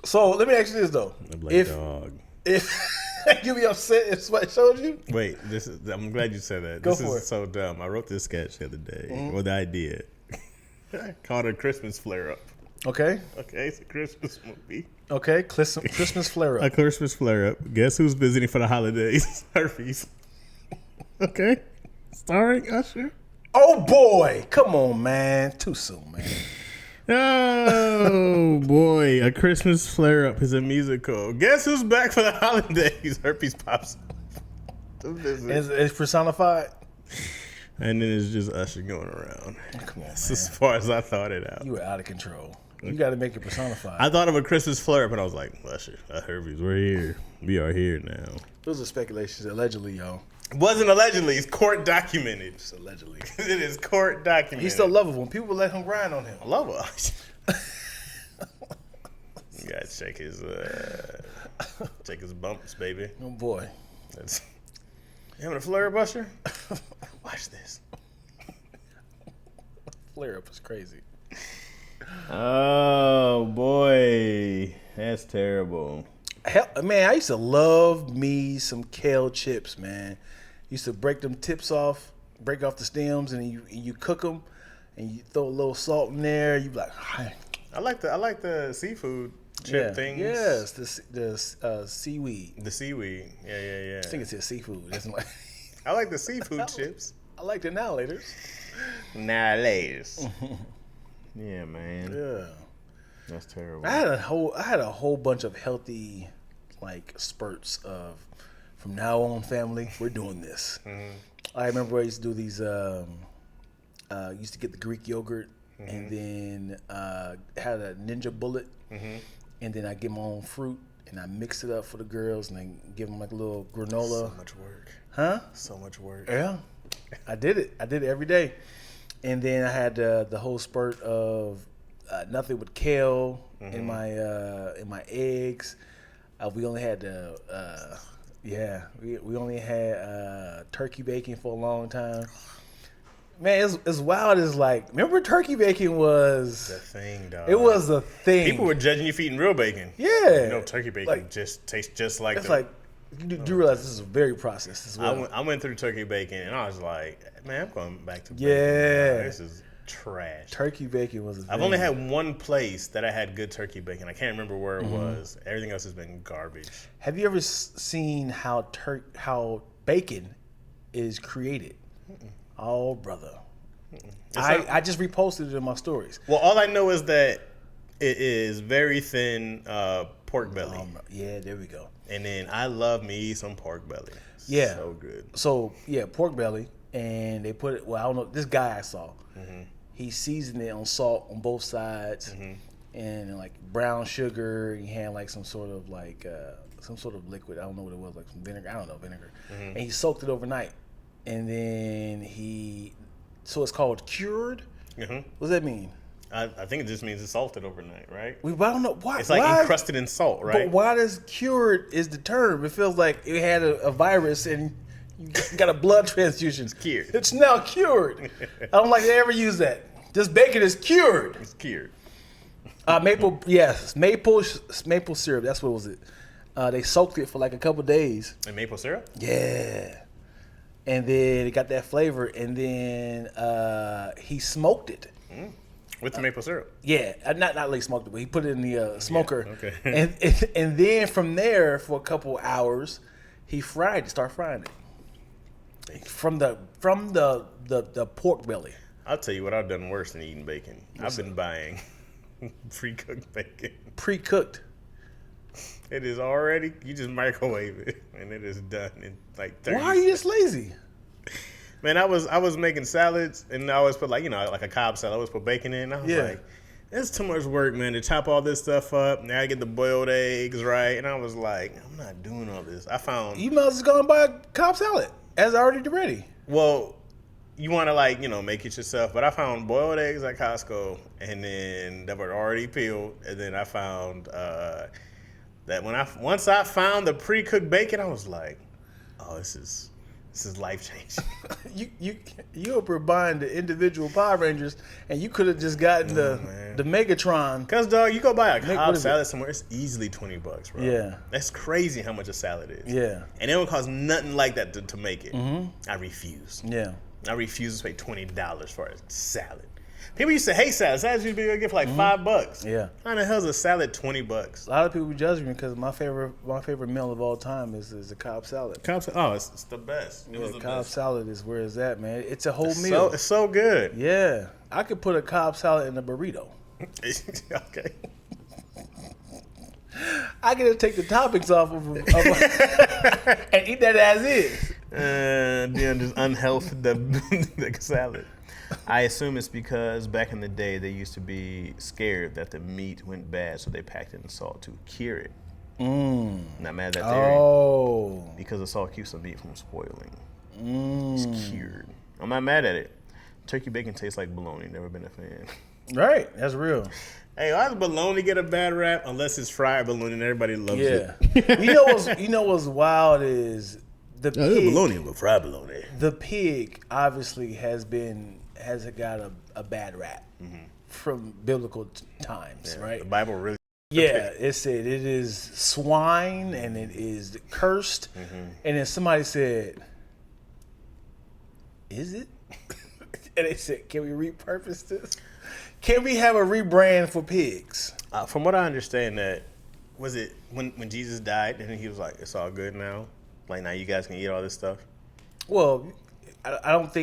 So let me ask you this though: dog. If you be upset if somebody showed you? Wait, I'm glad you said that. This is so dumb. I wrote this sketch the other day, or the idea, called a Christmas flare up. Okay, it's a Christmas movie. Okay, Christmas flare up. A Christmas flare up. Guess who's visiting for the holidays? Herpes. Okay, starring Usher. Oh boy, come on, man. Too soon, man. Oh boy, A Christmas Flare Up is a musical. Guess who's back for the holidays? Herpes pops. It's personified. And then it's just Usher going around. Come on, That's man. as far as I thought it out. You were out of control. You got to make it personified. I thought of A Christmas Flare Up, and I was like, Usher, Herpes, we're here. We are here now. Those are speculations, allegedly, yo. It wasn't allegedly. It's court documented. It's allegedly. It is court documented. He's still lovable. People let him grind on him. I love her. You gotta check his bumps, baby. Oh boy. You having a flare up, Usher? Watch this. Flare up is crazy. Oh boy, that's terrible. Hell, man, I used to love me some kale chips, man. Used to break them tips off, break off the stems, and you cook them, and you throw a little salt in there. You be like, hi. I like the seafood chip things. Yes, the seaweed. The seaweed. Yeah. I think it's seafood. It's like, I like the seafood chips. I like the annihilators. Annihilators. Yeah, man. Yeah. That's terrible. I had a whole bunch of healthy like spurts of from now on, family, we're doing this. Mm-hmm. I remember I used to do these used to get the Greek yogurt and then had a Ninja Bullet and then I get my own fruit and I mix it up for the girls and then give them like a little granola. So much work. Huh? So much work. Yeah. I did it every day. And then I had the whole spurt of nothing but kale in my eggs. We only had we only had turkey bacon for a long time. Man, it's wild. It's like, remember turkey bacon was the thing, dog. It was a thing. People were judging you for eating real bacon. Yeah, you know, turkey bacon just tastes just like. It's like you do realize this is very processed as well. I went through turkey bacon and I was like, man, I'm going back to bacon. Yeah, this is trash. Turkey bacon was a thing. I've only had one place that I had good turkey bacon. I can't remember where it was. Everything else has been garbage. Have you ever seen how bacon is created? Oh, brother. I just reposted it in my stories. Well, all I know is that it is very thin pork belly. Yeah, there we go. And then I love me some pork belly. Yeah. So good. So, yeah, pork belly. And they put it, well, I don't know, this guy I saw, he seasoned it on salt on both sides and like brown sugar. He had like some sort of liquid. I don't know what it was, like some vinegar. I don't know, vinegar. And he soaked it overnight. And then so it's called cured. What does that mean? I think it just means it's salted overnight, right? I don't know why. It's like encrusted in salt, right? But why does cured is the term? It feels like it had a virus and you got a blood transfusion. It's cured. It's now cured. I don't like to ever use that. This bacon is cured. It's cured. Maple syrup. That's what was it. They soaked it for like a couple days. And maple syrup? Yeah. And then it got that flavor, and then he smoked it. With the maple syrup? Yeah, not like smoked it, but he put it in the smoker. Yeah, okay. and then from there, for a couple hours, he started frying it. From the pork belly. I'll tell you what I've done worse than eating bacon. I've been buying pre-cooked bacon. Pre-cooked. It is already, you just microwave it, and it is done in like 30 Why are you just lazy? Man, I was making salads, and I always put like a Cobb salad. I always put bacon in. I was like, it's too much work, man, to chop all this stuff up. Now I get the boiled eggs right, and I was like, I'm not doing all this. I found You might as well go and buy a Cobb salad as already ready. Well, you want to make it yourself, but I found boiled eggs at Costco, and then that were already peeled, and then I found that once I found the pre-cooked bacon, I was like, oh, this is life changing. You were buying the individual Power Rangers, and you could have just gotten the Megatron. Cause dog, you go buy a Cobb salad somewhere, it's easily $20, bro. Yeah, that's crazy how much a salad is. Yeah, and it don't cost nothing like that to make it. I refuse. Yeah, I refuse to pay $20 for a salad. People used to hate salads. Salads used to be a gift for like $5. Yeah. How the hell is a salad $20? A lot of people judge me because my favorite meal of all time is a Cobb salad. Cobb salad, oh, it's the best. It was the Cobb best. salad is where it's at, man. It's a whole meal. It's so good. Yeah, I could put a Cobb salad in a burrito. Okay. I get to take the toppings off of and eat that as is. Then just unhealthy the salad. I assume it's because back in the day they used to be scared that the meat went bad, so they packed it in salt to cure it. Not mad at that theory. Oh. Because the salt keeps the meat from spoiling. It's cured. I'm not mad at it. Turkey bacon tastes like bologna. Never been a fan. Right, that's real. Hey, why does bologna get a bad rap unless it's fried bologna and everybody loves it? You know what's wild is the pig. Bologna, but fried bologna. The pig obviously has got a bad rap from biblical times, right? The Bible really. Yeah, it said it is swine and it is cursed, and then somebody said, "Is it?" And they said, "Can we repurpose this? Can we have a rebrand for pigs?" From what I understand, that was it when Jesus died, and he was like, "It's all good now. Like now, you guys can eat all this stuff." Well, I don't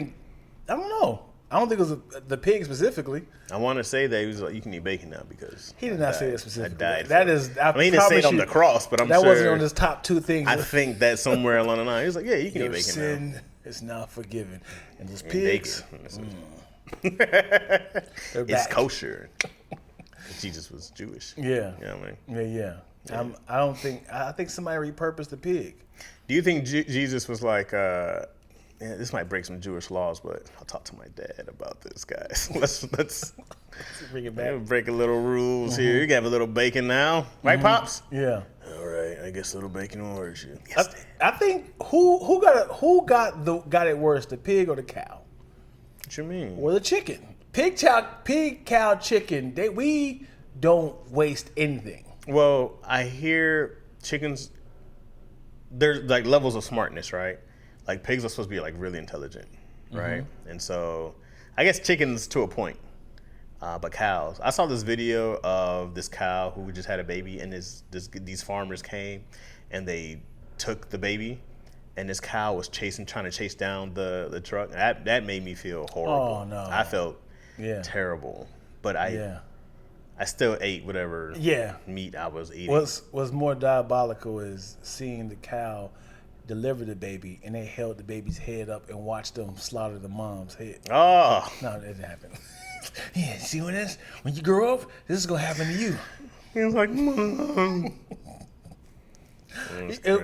know. I don't think it was the pig specifically. I want to say that he was like, "You can eat bacon now," because he did not say that specifically. I died. That is, I mean, he didn't say it on the cross, but I'm that sure wasn't on his top two things. I think that somewhere along the line, he was like, "Yeah, you can eat bacon sin now. is now forgiven." And those pigs, it's kosher. Jesus was Jewish. Yeah. You know what I mean? Yeah. I think somebody repurposed the pig. Do you think Jesus was like, this might break some Jewish laws, but I'll talk to my dad about this, guys. Let's bring it back. Break a little rules here. You can have a little bacon now, right, Pops? Yeah. All right, I guess a little bacon will work. Yes, I think who got it worse, the pig or the cow? What you mean? Or the chicken? Pig, cow, chicken. We don't waste anything. Well, I hear chickens. There's like levels of smartness, right? Like pigs are supposed to be like really intelligent, right? And so I guess chickens to a point, but cows. I saw this video of this cow who just had a baby, and these farmers came and they took the baby, and this cow was trying to chase down the truck. That made me feel horrible. Oh no! I felt terrible, but I still ate whatever meat I was eating. What's more diabolical is seeing the cow deliver the baby, and they held the baby's head up and watched them slaughter the mom's head. Oh. No, that didn't happen. Yeah, see what this? When you grow up, this is going to happen to you. He was like, Mom.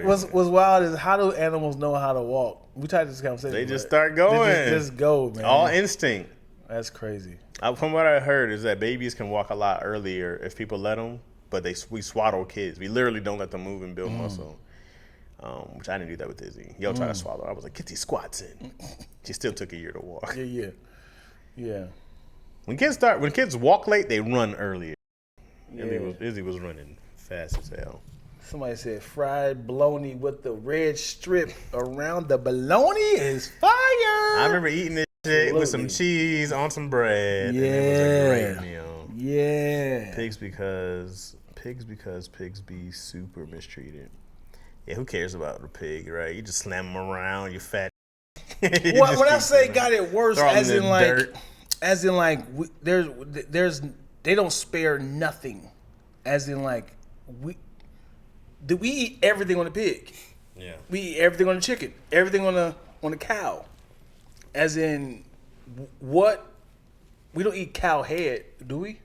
What's wild is, how do animals know how to walk? We tried this conversation. They just start going. They just go, man. All instinct. That's crazy. From what I heard is that babies can walk a lot earlier if people let them, but we swaddle kids. We literally don't let them move and build muscle. Which I didn't do that with Izzy. Yo tried to swallow. I was like, get these squats in. She still took a year to walk. Yeah. When kids walk late, they run earlier. Yeah. Izzy was running fast as hell. Somebody said fried bologna with the red strip around the bologna is fire. I remember eating this shit with some cheese on some bread. Yeah. And it was a great meal. Yeah. Pigs be super mistreated. Yeah, who cares about the pig, right? You just slam them around, you fat. When I say got it worse, as in like, there's they don't spare nothing. As in like, we eat everything on the pig. Yeah. We eat everything on the chicken, everything on the cow. As in, what? We don't eat cow head, do we?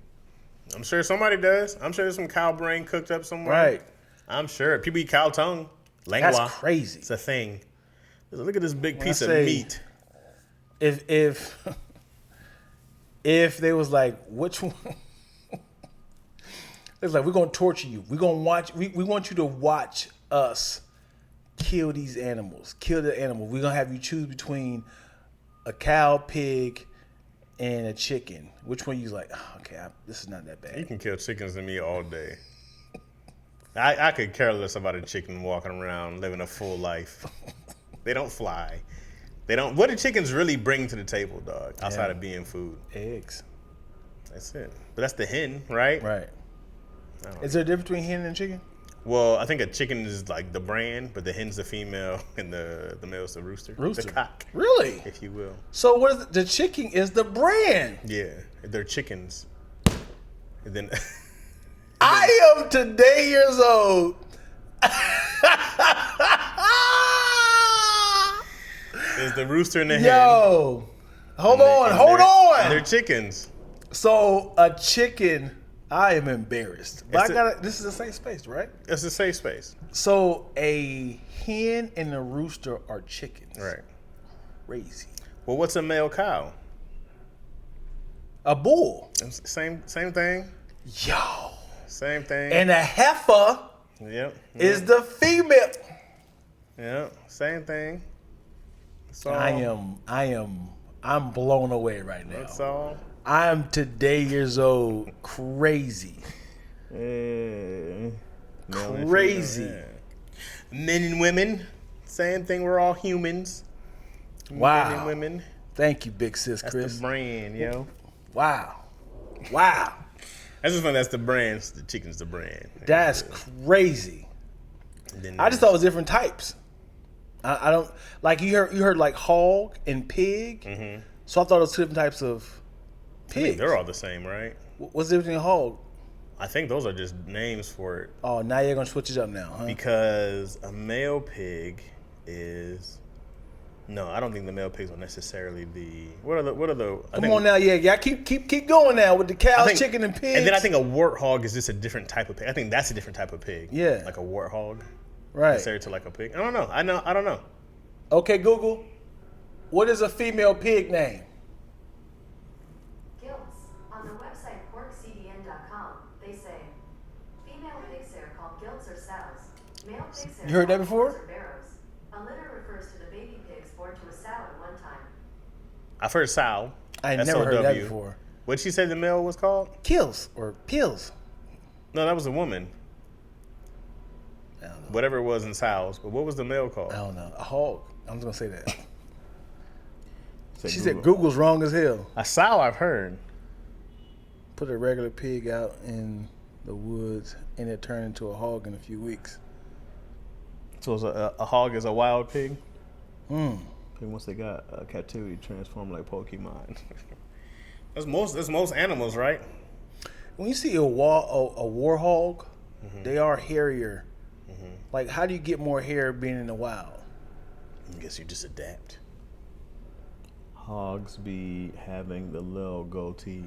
I'm sure somebody does. I'm sure there's some cow brain cooked up somewhere. Right. I'm sure. People eat cow tongue. Lengua. That's crazy. It's a thing. Look at this big piece of meat. If they was like, which one? It's like, we're gonna torture you. We're gonna watch. We want you to watch us kill these animals. Kill the animal. We're gonna have you choose between a cow, pig, and a chicken. Which one you like? Oh, okay, this is not that bad. You can kill chickens and me all day. I could care less about a chicken walking around living a full life. They don't fly. They don't. What do chickens really bring to the table, dog? Outside of being food, eggs. That's it. But that's the hen, right? Right. Is there a difference between hen and chicken? Well, I think a chicken is like the brand, but the hen's the female and the male's the rooster. The cock. Really? If you will. So what is the chicken is the brand? Yeah, they're chickens. And then I am today years old. There's the rooster and the hen. Yo, hold on. They're chickens. So a chicken. I am embarrassed. But this is a safe space, right? It's a safe space. So a hen and a rooster are chickens. Right. Crazy. Well, what's a male cow? A bull. Same thing. Yo. Same thing. And a heifer is the female. Yeah, same thing. So I'm blown away right now. That's all. I'm today years old. Crazy. Crazy. Men and women, same thing. We're all humans. Wow. Men and women. Thank you, big sis, Chris. That's the brand, yo. Wow. That's just fun. That's the brand. The chicken's the brand. That's crazy. I just thought it was different types. I don't like you heard like hog and pig. Mm-hmm. So I thought it was two different types of pigs. I mean, they're all the same, right? What's the difference between a hog? I think those are just names for it. Oh, now you're gonna switch it up now, huh? Because a male pig is. No, I don't think the male pigs are necessarily the. What are the? Come on now, yeah. Keep going now with the cows, chicken, and pigs. And then I think a warthog is just a different type of pig. I think that's a different type of pig. Yeah, like a warthog. Right. Necessary to like a pig. I don't know. I don't know. Okay, Google. What is a female pig name? Gilts. On the website porkcdn.com, they say female pigs are called gilts or sows. Male pigs are you heard that before? or barrows. A litter refers to the baby pigs born to a sow at one time. I've heard sow. I never heard that before. What'd she say the male was called? Kills or pills. No, that was a woman. I don't know. Whatever it was in sows. But what was the male called? I don't know. A hog. I'm just gonna say that. She Google. said Google's wrong as hell. A sow I've heard. Put a regular pig out in the woods and it turned into a hog in a few weeks. So a hog is a wild pig? Hmm. And once they got captivity, transform like Pokemon. That's most animals, right? When you see a war hog, they are hairier. Mm-hmm. Like, how do you get more hair being in the wild? I guess you just adapt. Hogs be having the little goatee.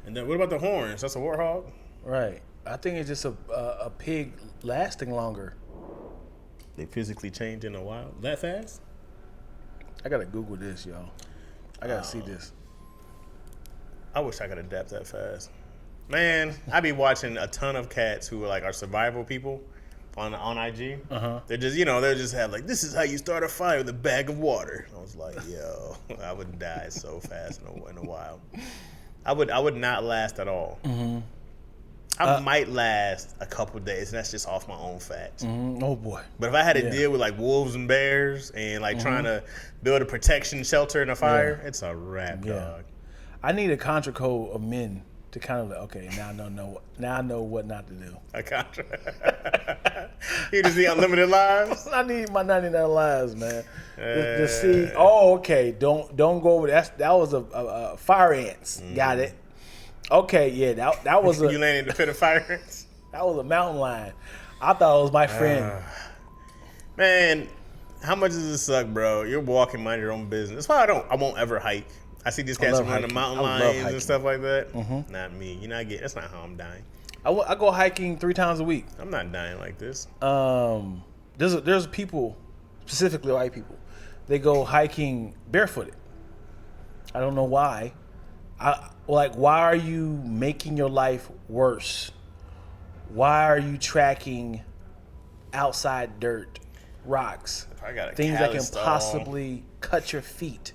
And then what about the horns? That's a warthog? Right. I think it's just a pig lasting longer. They physically change in the wild that fast? I gotta Google this, y'all. I gotta see this. I wish I could adapt that fast. Man, I be watching a ton of cats who are survival people on IG. They're just, they'll just have this is how you start a fire with a bag of water. I was like, yo, I would die so fast in a while. I would not last at all. I might last a couple days, and that's just off my own facts. Oh boy! But if I had to deal with wolves and bears and trying to build a protection shelter in a fire, it's a wrap, dog. I need a contra code of men to kind of okay. Now I know what not to do. A contra. You just need unlimited lives. I need my 99 lives, man. To see. Oh, okay. Don't go over. That was a fire ants. Got it. Okay, yeah. That was a. You landed in the pit of fire ants. That was a mountain lion. I thought it was my friend. Man, how much does this suck, bro? You're walking, mind your own business. That's why I won't ever hike. I see these cats run the mountain lions and stuff like that. Not me. That's not how I'm dying. I go hiking 3 times a week. I'm not dying like this. There's people, specifically white people, they go hiking barefooted. I don't know why. Why are you making your life worse? Why are you tracking outside dirt, rocks, things that can possibly cut your feet?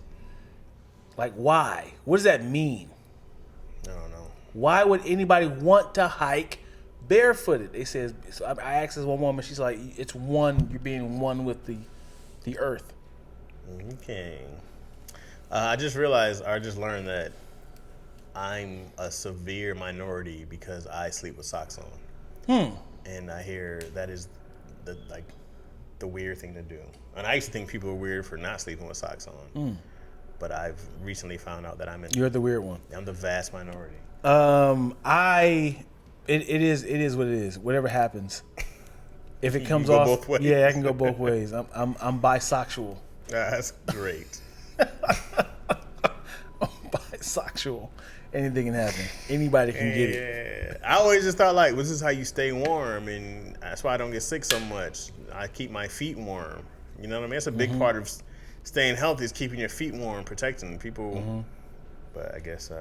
Why? What does that mean? I don't know. Why would anybody want to hike barefooted? They says. So I asked this one woman. She's like, "It's one. You're being one with the earth." Okay. I just learned that I'm a severe minority because I sleep with socks on. And I hear that is the weird thing to do. And I used to think people were weird for not sleeping with socks on. But I've recently found out that You're the weird one. I'm the vast minority. It is what it is. Whatever happens, if it comes go off, both ways. yeah, I can go both ways. I'm bisexual. That's great. I'm bisexual. Anything can happen. Anybody can get it. I always just thought this is how you stay warm, and that's why I don't get sick so much. I keep my feet warm. You know what I mean? That's a big part of staying healthy is keeping your feet warm, protecting people. But I guess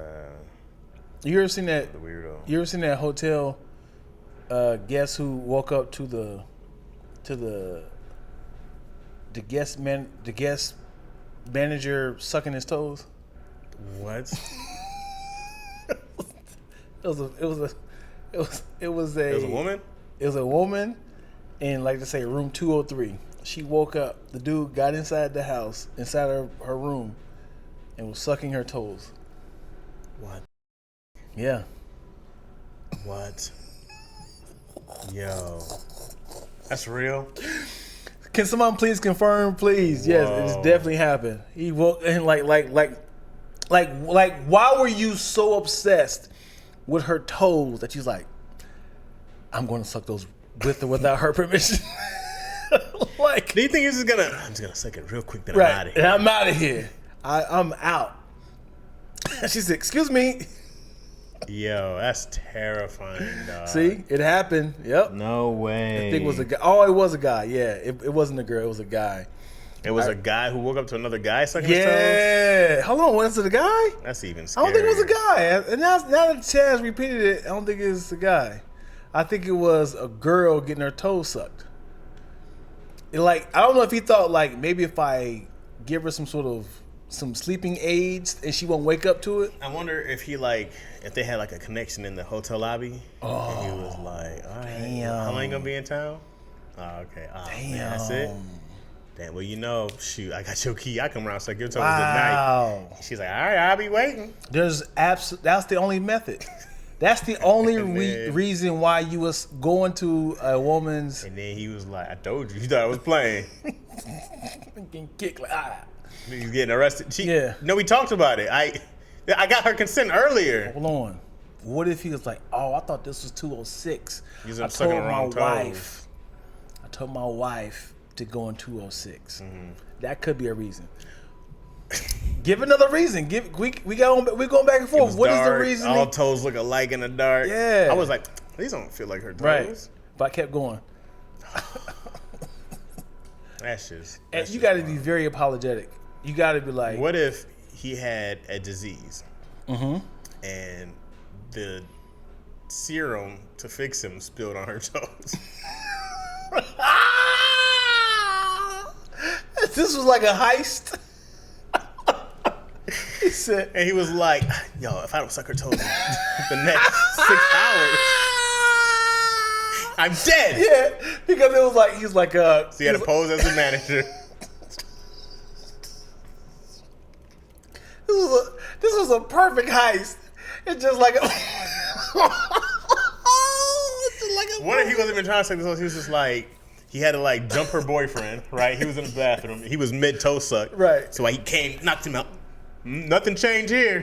you ever seen that? The weirdo. You ever seen that hotel guest who woke up to the guest manager sucking his toes? What? It was a woman? It was a woman in room 203. She woke up. The dude got inside the house, inside her room, and was sucking her toes. What? Yeah. What? Yo. That's real? Can someone please confirm, please? Whoa. Yes, it's definitely happened. He woke and why were you so obsessed with her toes that she's like, I'm going to suck those with or without her permission? Do you think I'm just gonna suck it real quick, then right, I'm out of here. And I'm out of here. I'm out. She said, excuse me. Yo, that's terrifying, dog. See, it happened. Yep. No way. I think it was a guy. Oh, it was a guy. Yeah, it wasn't a girl. It was a guy. It was a guy who woke up to another guy sucking his toes? Yeah. Hold on, was it a guy? That's even scarier. I don't think it was a guy. And now that Chaz repeated it, I don't think it's a guy. I think it was a girl getting her toes sucked. I don't know if he thought maybe if I give her some sleeping aids and she won't wake up to it. I wonder if if they had a connection in the hotel lobby. Oh, and he was like, all right, damn. How long you gonna be in town? Oh, okay. Oh, damn. Man, that's it? Damn, well, shoot, I got your key. I come around, suck your toes wow. at night. She's like, all right, I'll be waiting. That's the only method. That's the only reason why you was going to a woman's. And then he was like, I told you. You thought I was playing. Getting kicked He's getting arrested. Yeah. No, we talked about it. I got her consent earlier. Hold on. What if he was like, oh, I thought this was 206. I told my wife to go in 206. That could be a reason. Give another reason. We're going back and forth. What dark, is the reason? All toes look alike in the dark. Yeah. I was like, these don't feel like her toes. Right. But I kept going. That's just. And you got to be very apologetic. You got to be like. What if he had a disease? and the serum to fix him spilled on her toes. This was like a heist. He said, and he was like, "Yo, if I don't suck her toes the next 6 hours, I'm dead." Yeah, because it was like he was like So he had to pose as a manager. This was a perfect heist. It's just like a. What if he wasn't even trying to suck the toes? He was just like, he had to like jump her boyfriend, right? He was in the bathroom. He was mid toe suck, right? So he came, knocked him out. Nothing changed here.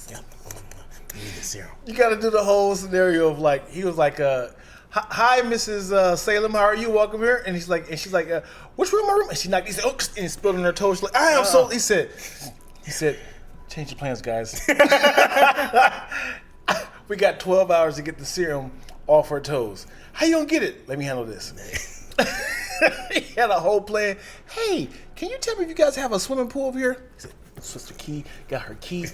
Yeah, I need the serum. You got to do the whole scenario of like he was like, "Hi, Mrs. Salem, how are you? Welcome here." And she's like, "Which room? My room?" And she knocked. He said, "Oh," and he spilled on her toes. She's like, "I am so." He said, "Change your plans, guys. We got 12 hours to get the serum off her toes. How you gonna get it? Let me handle this." He had a whole plan. "Hey, can you tell me if you guys have a swimming pool over here?" He said, "Sister Key got her keys."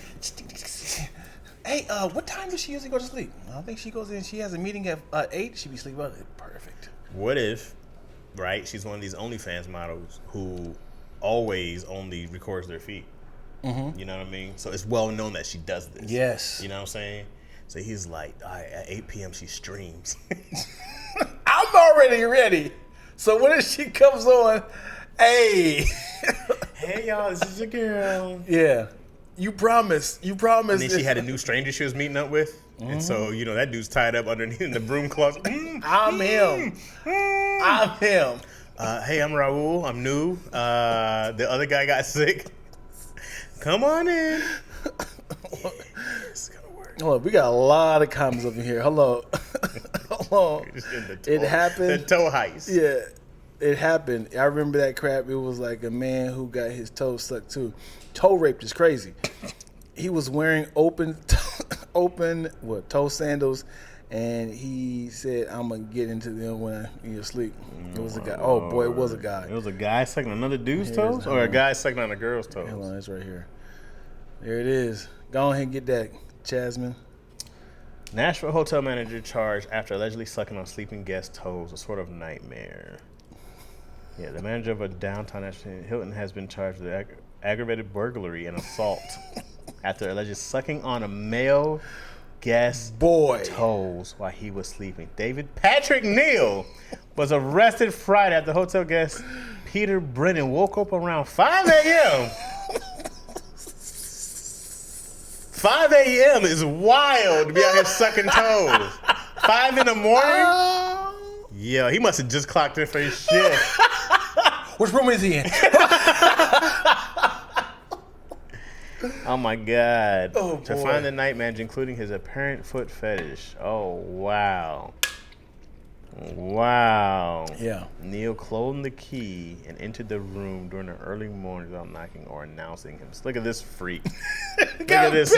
"Hey, what time does she usually go to sleep?" "I think she goes in. She has a meeting at 8. She be sleeping about it." Perfect. What if, right? She's one of these OnlyFans models who always only records their feet. Mm-hmm. You know what I mean? So it's well known that she does this. Yes. You know what I'm saying? So he's like, all right, at 8 p.m. she streams. I'm already ready. So when she comes on, hey. Hey, y'all, this is your girl. Yeah. You promised. And then she had a new stranger she was meeting up with. Mm-hmm. And so, you know, that dude's tied up underneath in the broom closet. I'm him. I'm him. Hey, I'm Raul. I'm new. The other guy got sick. Come on in. It's gonna work. Hold on, we got a lot of comments over here. Hello. Hold on. It happened. The toe heist. Yeah, it happened. I remember that crap. It was like a man who got his toe sucked too. Toe raped is crazy. He was wearing open toe sandals, and he said, "I'm gonna get into them when you're asleep." It was a guy. Oh boy, it was a guy. It was a guy sucking another dude's toes, or a guy sucking on a girl's toes. Hold on, it's right here. There it is. Go ahead and get that, Chasman. Nashville hotel manager charged after allegedly sucking on sleeping guest toes. A sort of nightmare. Yeah, the manager of a downtown Nashville Hilton has been charged with aggravated burglary and assault after allegedly sucking on a male guest's toes while he was sleeping. David Patrick Neal was arrested Friday after hotel guest Peter Brennan woke up around 5 a.m. 5 a.m. is wild to be out here sucking toes. 5 in the morning? Yeah, he must have just clocked in for his shift. Which room is he in? Oh my God. Oh, to boy. find the night manager, including his apparent foot fetish. Oh, wow. Wow. Yeah. Neil closed the key and entered the room during the early morning without knocking or announcing him. Look at this freak. Look at this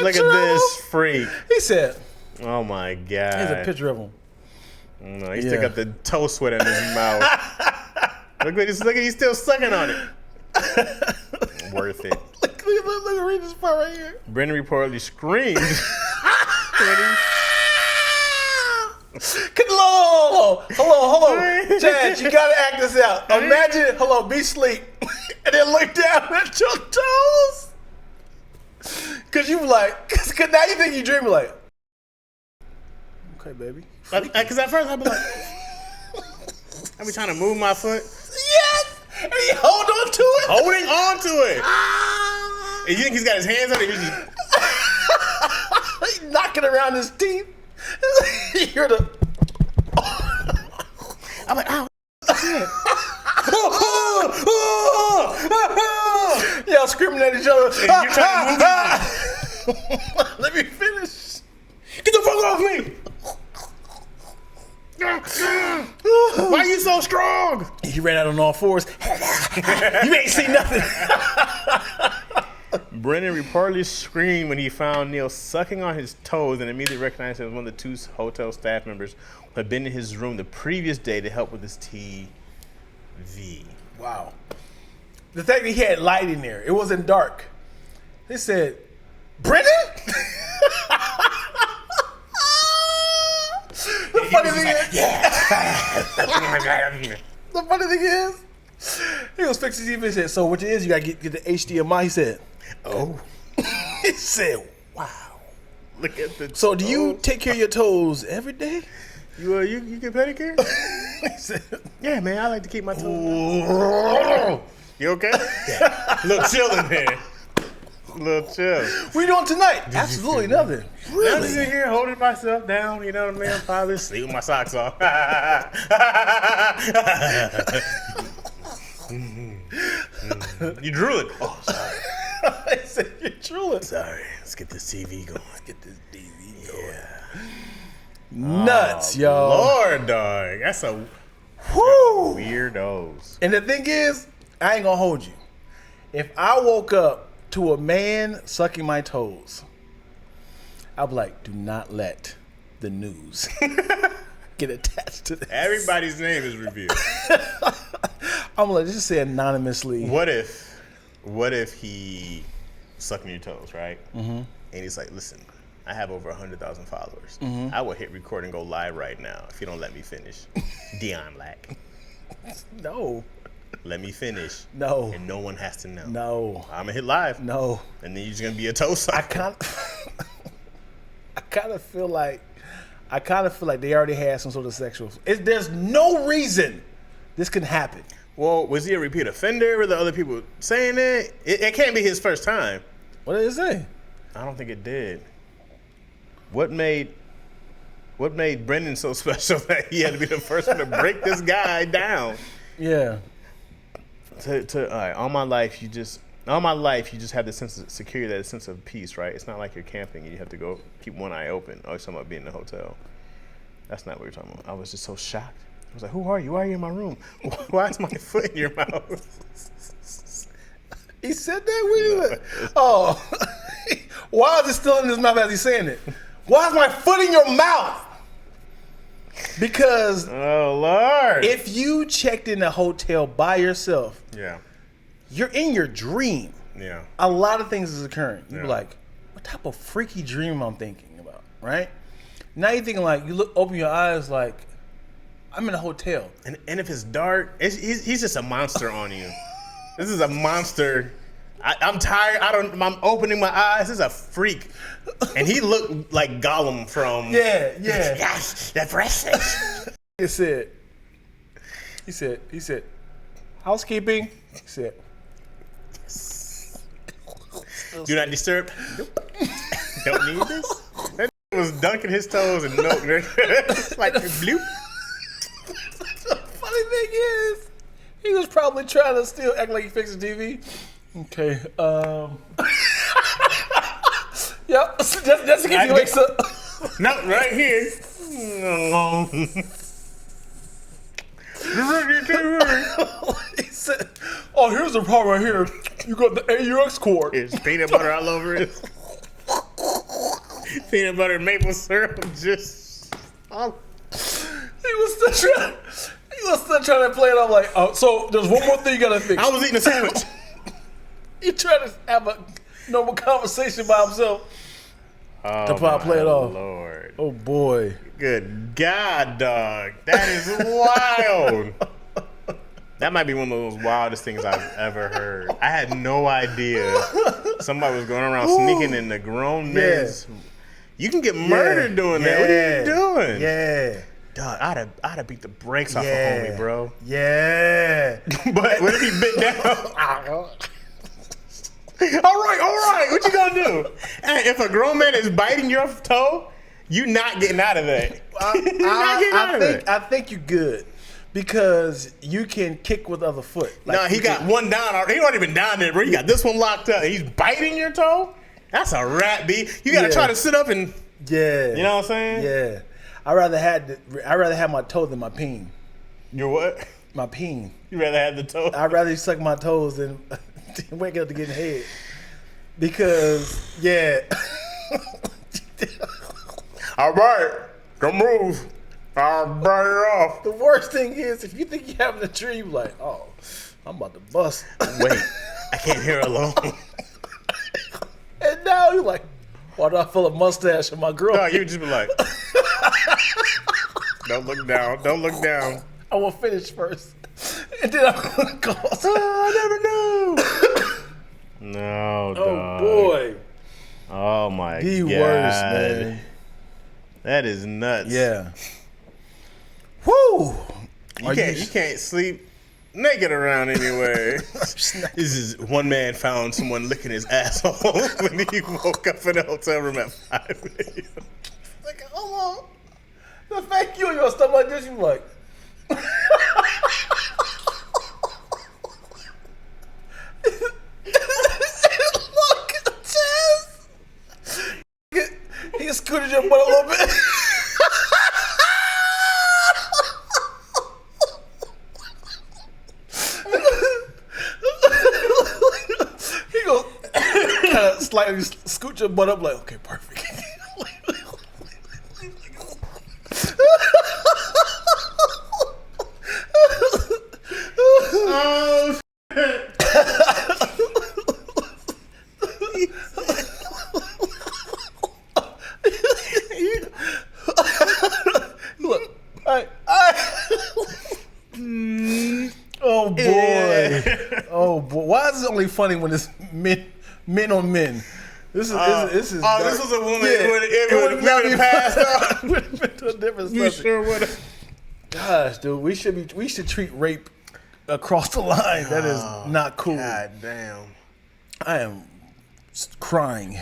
freak. He said, "Oh my God." Here's a picture of him. No, he still got the toe sweat in his mouth. Look at he's still sucking on it. Worth it. Look, read this part right here. Brendan reportedly screamed. Hold on. Chad, you gotta act this out. Imagine, be asleep, and then look down at your toes. Cause you like, cause now you think you dream like, okay, baby. Cause at first I'd be like, I'd be trying to move my foot. Yes, and he hold on to it. Holding on to it. And you think he's got his hands on it? He's just He's knocking around his teeth. You hear the. I'm like, ow. Y'all screaming at each other. And you're trying to move Let me finish. Get the fuck off me! Why are you so strong? He ran out on all fours. You ain't seen nothing. Brennan reportedly screamed when he found Neil sucking on his toes and immediately recognized him as one of the two hotel staff members who had been in his room the previous day to help with his TV. Wow. The fact that he had light in there, it wasn't dark. They said, Brennan? funny thing is, the funny thing is, he was fixing TV and said, so what it is, you gotta get the HDMI. He said, oh. He said, wow. Look at the So do you take care of your toes every day? You get pedicure? He said, Yeah, man, I like to keep my toes. You okay? Yeah. Little chill in here. Little chill. What you doing tonight? Absolutely nothing. I'm Really? sitting here holding myself down, you know what I mean? I'm probably sleep with my socks off. You drooling? Oh, sorry. I said, you're drooling. Sorry. Let's get this TV going. Get this TV going. Nuts, yo. Lord, dog. That's a Whoo. weirdos. And the thing is, I ain't gonna hold you. If I woke up to a man sucking my toes, I'd be like, do not let the news get attached to this. Everybody's name is revealed. I'm like, just say anonymously. What if he sucking your toes, right? Mm-hmm. And he's like, listen, I have over 100,000 followers. Mm-hmm. I will hit record and go live right now if you don't let me finish. Dion Black. No. Let me finish. No. And no one has to know. No. I'm going to hit live. No. And then you're just going to be a toe sucker. I kind of feel like they already had some sort of sexual. There's no reason this can happen. Well, was he a repeat offender? Were the other people saying it? It can't be his first time. What did it say? I don't think it did. What made Brendan so special that he had to be the first one to break this guy down? Yeah. All right, all my life you just have this sense of security, that sense of peace, right? It's not like you're camping and you have to go keep one eye open. Oh, you're talking about being in a hotel. That's not what you're talking about. I was just so shocked. I was like, who are you? Why are you in my room? Why is my foot in your mouth? He said that? Oh. Why is it still in his mouth as he's saying it? Why is my foot in your mouth? Because oh, Lord. if you checked in a hotel by yourself, Yeah. you're in your dream. Yeah. A lot of things is occurring. You're Yeah. like, what type of freaky dream I'm thinking about, right? Now you're thinking like, open your eyes like, I'm in a hotel. And if it's dark, he's just a monster on you. This is a monster. I'm tired. I'm opening my eyes. This is a freak. And he looked like Gollum from... Yeah. Yes, the precious. He said, housekeeping. He said, do not disturb. Nope. Don't need this. That was dunking his toes in milk. Like bloop. The funny thing is, he was probably trying to still act like he fixed the TV. Okay. Yep. Just in case he wakes up. No, right here. He said, oh, here's the problem right here. You got the AUX cord. There's peanut butter all over it. Peanut butter and maple syrup just... He was still trying to play it. I'm like, oh, so there's one more thing you gotta fix. I was eating a sandwich. He tried to have a normal conversation by himself. Oh, to play it off. Lord. Oh boy. Good God, dog. That is wild. That might be one of those wildest things I've ever heard. I had no idea somebody was going around sneaking in the grown men's. You can get murdered doing that. What are you doing? Yeah. Dog, I'd have beat the brakes off a homie, bro. Yeah. But what if he bit down? All right. What you gonna do? And if a grown man is biting your toe, you not getting out of that. I think you're good because you can kick with other foot. Like no, he got one down. He wasn't even down there, bro. You got this one locked up. He's biting your toe. That's a rat, B. You gotta try to sit up and. Yeah. You know what I'm saying? Yeah. I'd rather have my toe than my peen. Your what? My peen. You rather have the toe? I'd rather you suck my toes than wake up to get in head. Because, All right. Don't move. I'll burn it off. The worst thing is if you think you're having a dream, like, oh, I'm about to bust. Wait, I can't hear alone. And now you're like, why do I feel a mustache in my girl? No, you just be like. Don't look down. Don't look down. I will finish first. And then I'm going to call. I never knew. No, Oh, dog. boy. Oh, my The God. worst, man. That is nuts. Yeah. Woo! You can't sleep naked around anyway. This is one man found someone licking his asshole when he woke up in a hotel room at 5 a.m. Like, hold on. The fact you and your stuff like this, you like. Look, Chaz. He scooted your butt a little bit. He goes kind of slightly scoot your butt up, like, okay, perfect. Oh, Look, oh boy, oh boy. Why is it only funny when it's men on men? This is this was a woman. It would have passed out. Would have been to a different You subject. sure would have. Gosh, dude, we should treat rape across the line. That is not cool. God damn. I am crying.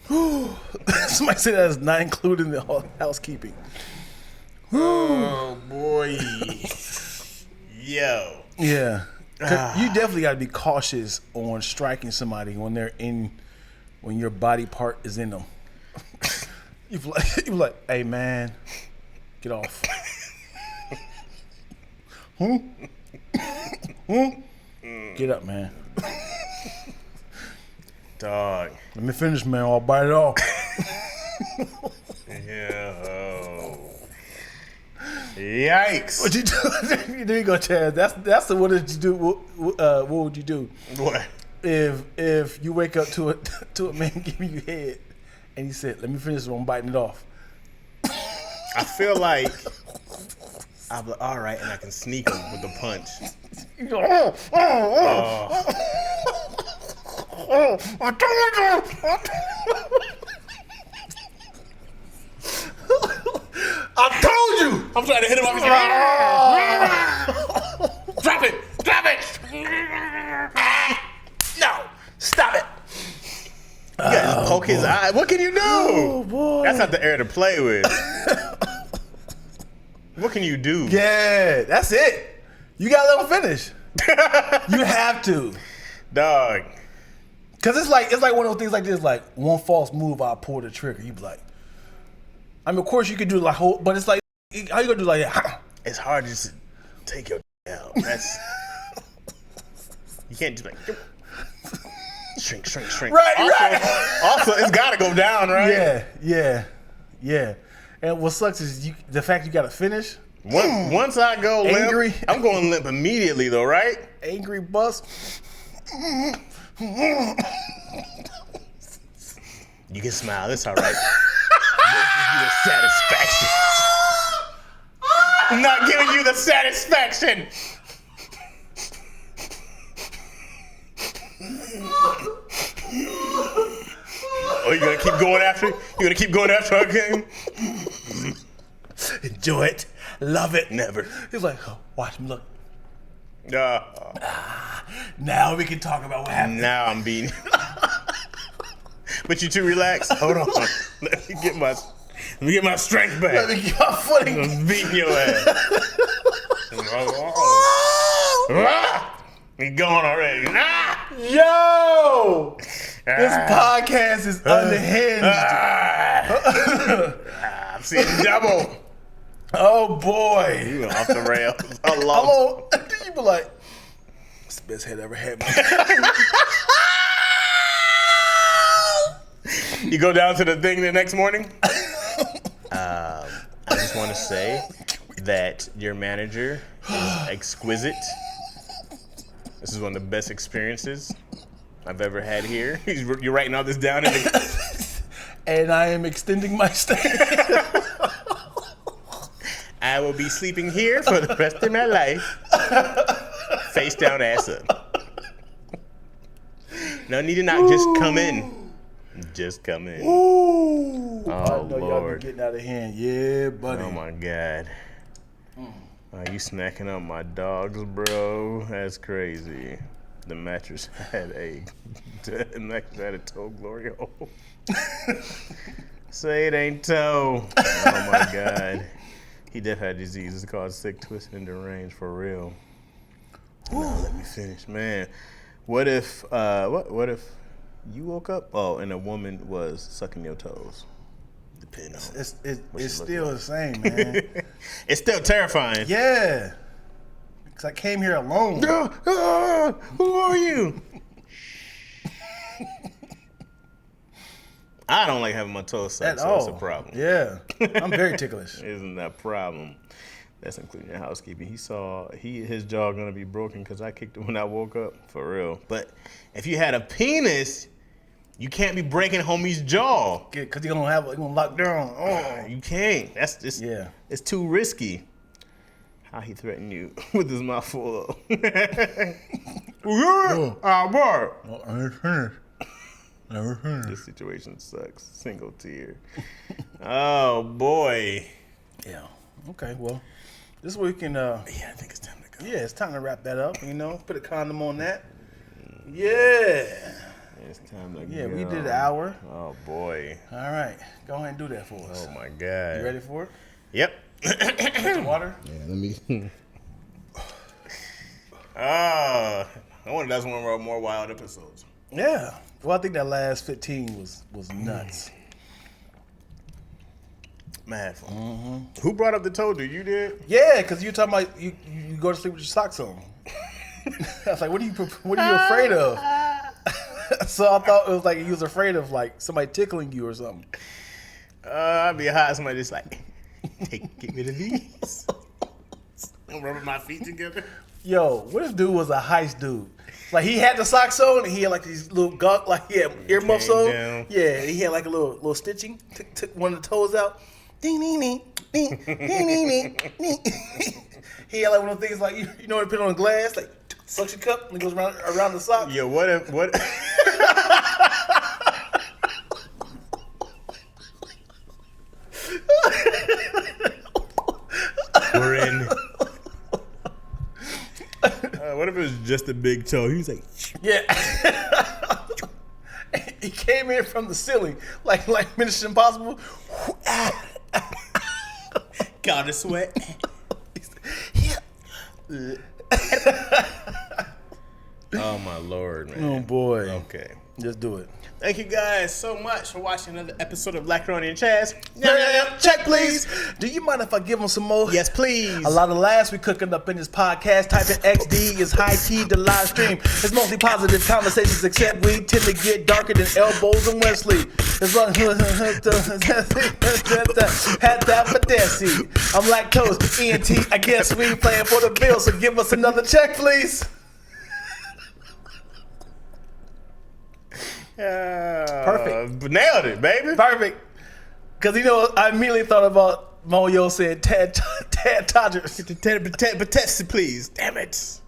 Somebody said that is not included in the housekeeping. Oh boy. Yo. Yeah. 'Cause you definitely got to be cautious on striking somebody when your body part is in them. you like, hey man, get off. Get up, man. Dog. Let me finish, man. I'll bite it off. Yeah. Oh. Yikes. What you do? There you go, Chaz. That's the what did you do? What would you do? What? If you wake up to a man giving you head and he said, "Let me finish, I'm biting it off." I feel like I'll be like, all right, and I can sneak him with a punch. You go, I told you. I told you. I'm trying to hit him off his Drop it! Drop it! No, stop it. You gotta poke his eye. What can you do? Oh boy. That's not the air to play with. What can you do? Yeah, that's it. You gotta let him finish. You have to. Dog. Cause it's like one of those things like this, like one false move, I'll pull the trigger. You be like, I mean, of course you could do like whole, but it's like, how you gonna do like that? It's hard to just take your out. That's you can't just like shrink. Right. Also, it's gotta go down, right? Yeah. And what sucks is the fact you gotta finish. Once I go Angry. limp, I'm going limp immediately though, right? Angry bust. You can smile. It's all right. Give you the satisfaction. I'm not giving you the satisfaction. Oh, you gonna keep going after? You gonna keep going after our game? Enjoy it. Love it. Never. He's like, oh, watch me look. Uh, Now we can talk about what happened. now I'm beating. But you too relaxed. Hold on. Let me get my strength back. Let me get my footing. I'm beating your ass. He's going already. Yo! This podcast is unhinged. I'm seeing double. Oh boy. You know, off the rails. Hello. You be like, it's the best head I ever had. You go down to the thing the next morning? I just want to say that your manager is exquisite. This is one of the best experiences I've ever had here. You're writing all this down in the... And I am extending my stay. I will be sleeping here for the rest of my life. Face down, ass up. No need to knock. Just come in. Just come in. Ooh. Oh, I know y'all Lord. be getting out of hand. Yeah, buddy. Oh, my God. Are you snacking up my dogs, bro? That's crazy. The mattress had a toe glory hole. Say it ain't toe. Oh my God. He definitely had disease. It's called sick, twisted, and deranged for real. Now let me finish, man. What if what if you woke up and a woman was sucking your toes? Depending on it's still the same, man. It's still terrifying. Yeah. Because I came here alone. Who are you? I don't like having my toes sucked, so that's a problem. Yeah. I'm very ticklish. Isn't that a problem? That's including your housekeeping. His jaw gonna be broken because I kicked him when I woke up, for real. But if you had a penis, you can't be breaking homie's jaw. Because you're gonna lock down. Oh, You can't. That's just It's too risky. How he threatened you with his mouth full of. Never finished. This situation sucks. Single tear. Oh boy. Yeah. Okay. Well, this week we can. Yeah, I think it's time to go. Yeah, it's time to wrap that up. Put a condom on that. Yeah. It's time to go. Yeah, we did an hour. Oh boy. All right, go ahead and do that for us. Oh my God. You ready for it? Yep. Get the water. Yeah, let me. I wonder if that's one of our more wild episodes. Yeah. Well, I think that last 15 was nuts. Mad fun. Mm-hmm. Who brought up the toe? You did? Yeah, because you talking about you go to sleep with your socks on. I was like, what are you afraid of? So I thought it was like you was afraid of like somebody tickling you or something. I'd be hot. Somebody just like, get rid of these. I'm rubbing my feet together. Yo, what if dude was a heist dude? Like he had the socks on and he had like these little like he had earmuffs on. Down. Yeah, he had like a little stitching. Took one of the toes out. Ding ding ding ding ding ding ding. He had like one of the things like you know when you put it on glass like suction cup and it goes around the sock. Yo, what? We're in. What if it was just a big toe? He was like, yeah. He came in from the ceiling like Mission Impossible. got to sweat. Oh my Lord, man. Oh boy. Okay. Just do it. Thank you guys so much for watching another episode of Lacakraoni and Chaz. Check, please. Do you mind if I give them some more? Yes, please. A lot of laughs we cooking up in this podcast. Type in XD is high tea, the live stream. It's mostly positive conversations, except we tend to get darker than elbows and Wesley. It's like, had that for Desi. I'm lactose, ENT. I guess we playing for the bill, so give us another check, please. Perfect. Nailed it, baby. Perfect. Because, I immediately thought about Moyo said Tad Todgers. But please. Damn it.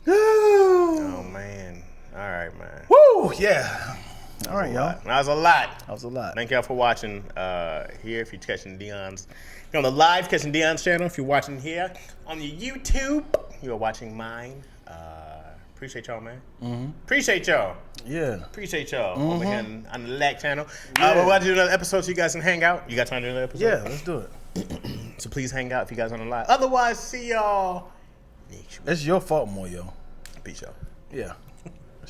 Oh, man. All right, man. Woo, yeah. All right, y'all. That was a lot. That was a lot. Thank y'all for watching here. If you're catching Dion's, on the live, catching Dion's channel. If you're watching here on the YouTube, you're watching mine. Appreciate y'all, man. Mm-hmm. Appreciate y'all. Yeah. Appreciate y'all over here on the Lac channel. We're about to do another episode so you guys can hang out. You got time to do another episode? Yeah, let's do it. So please hang out if you guys on the live. Otherwise, see y'all next week. It's your fault, Moyo. Peace, y'all. Yeah.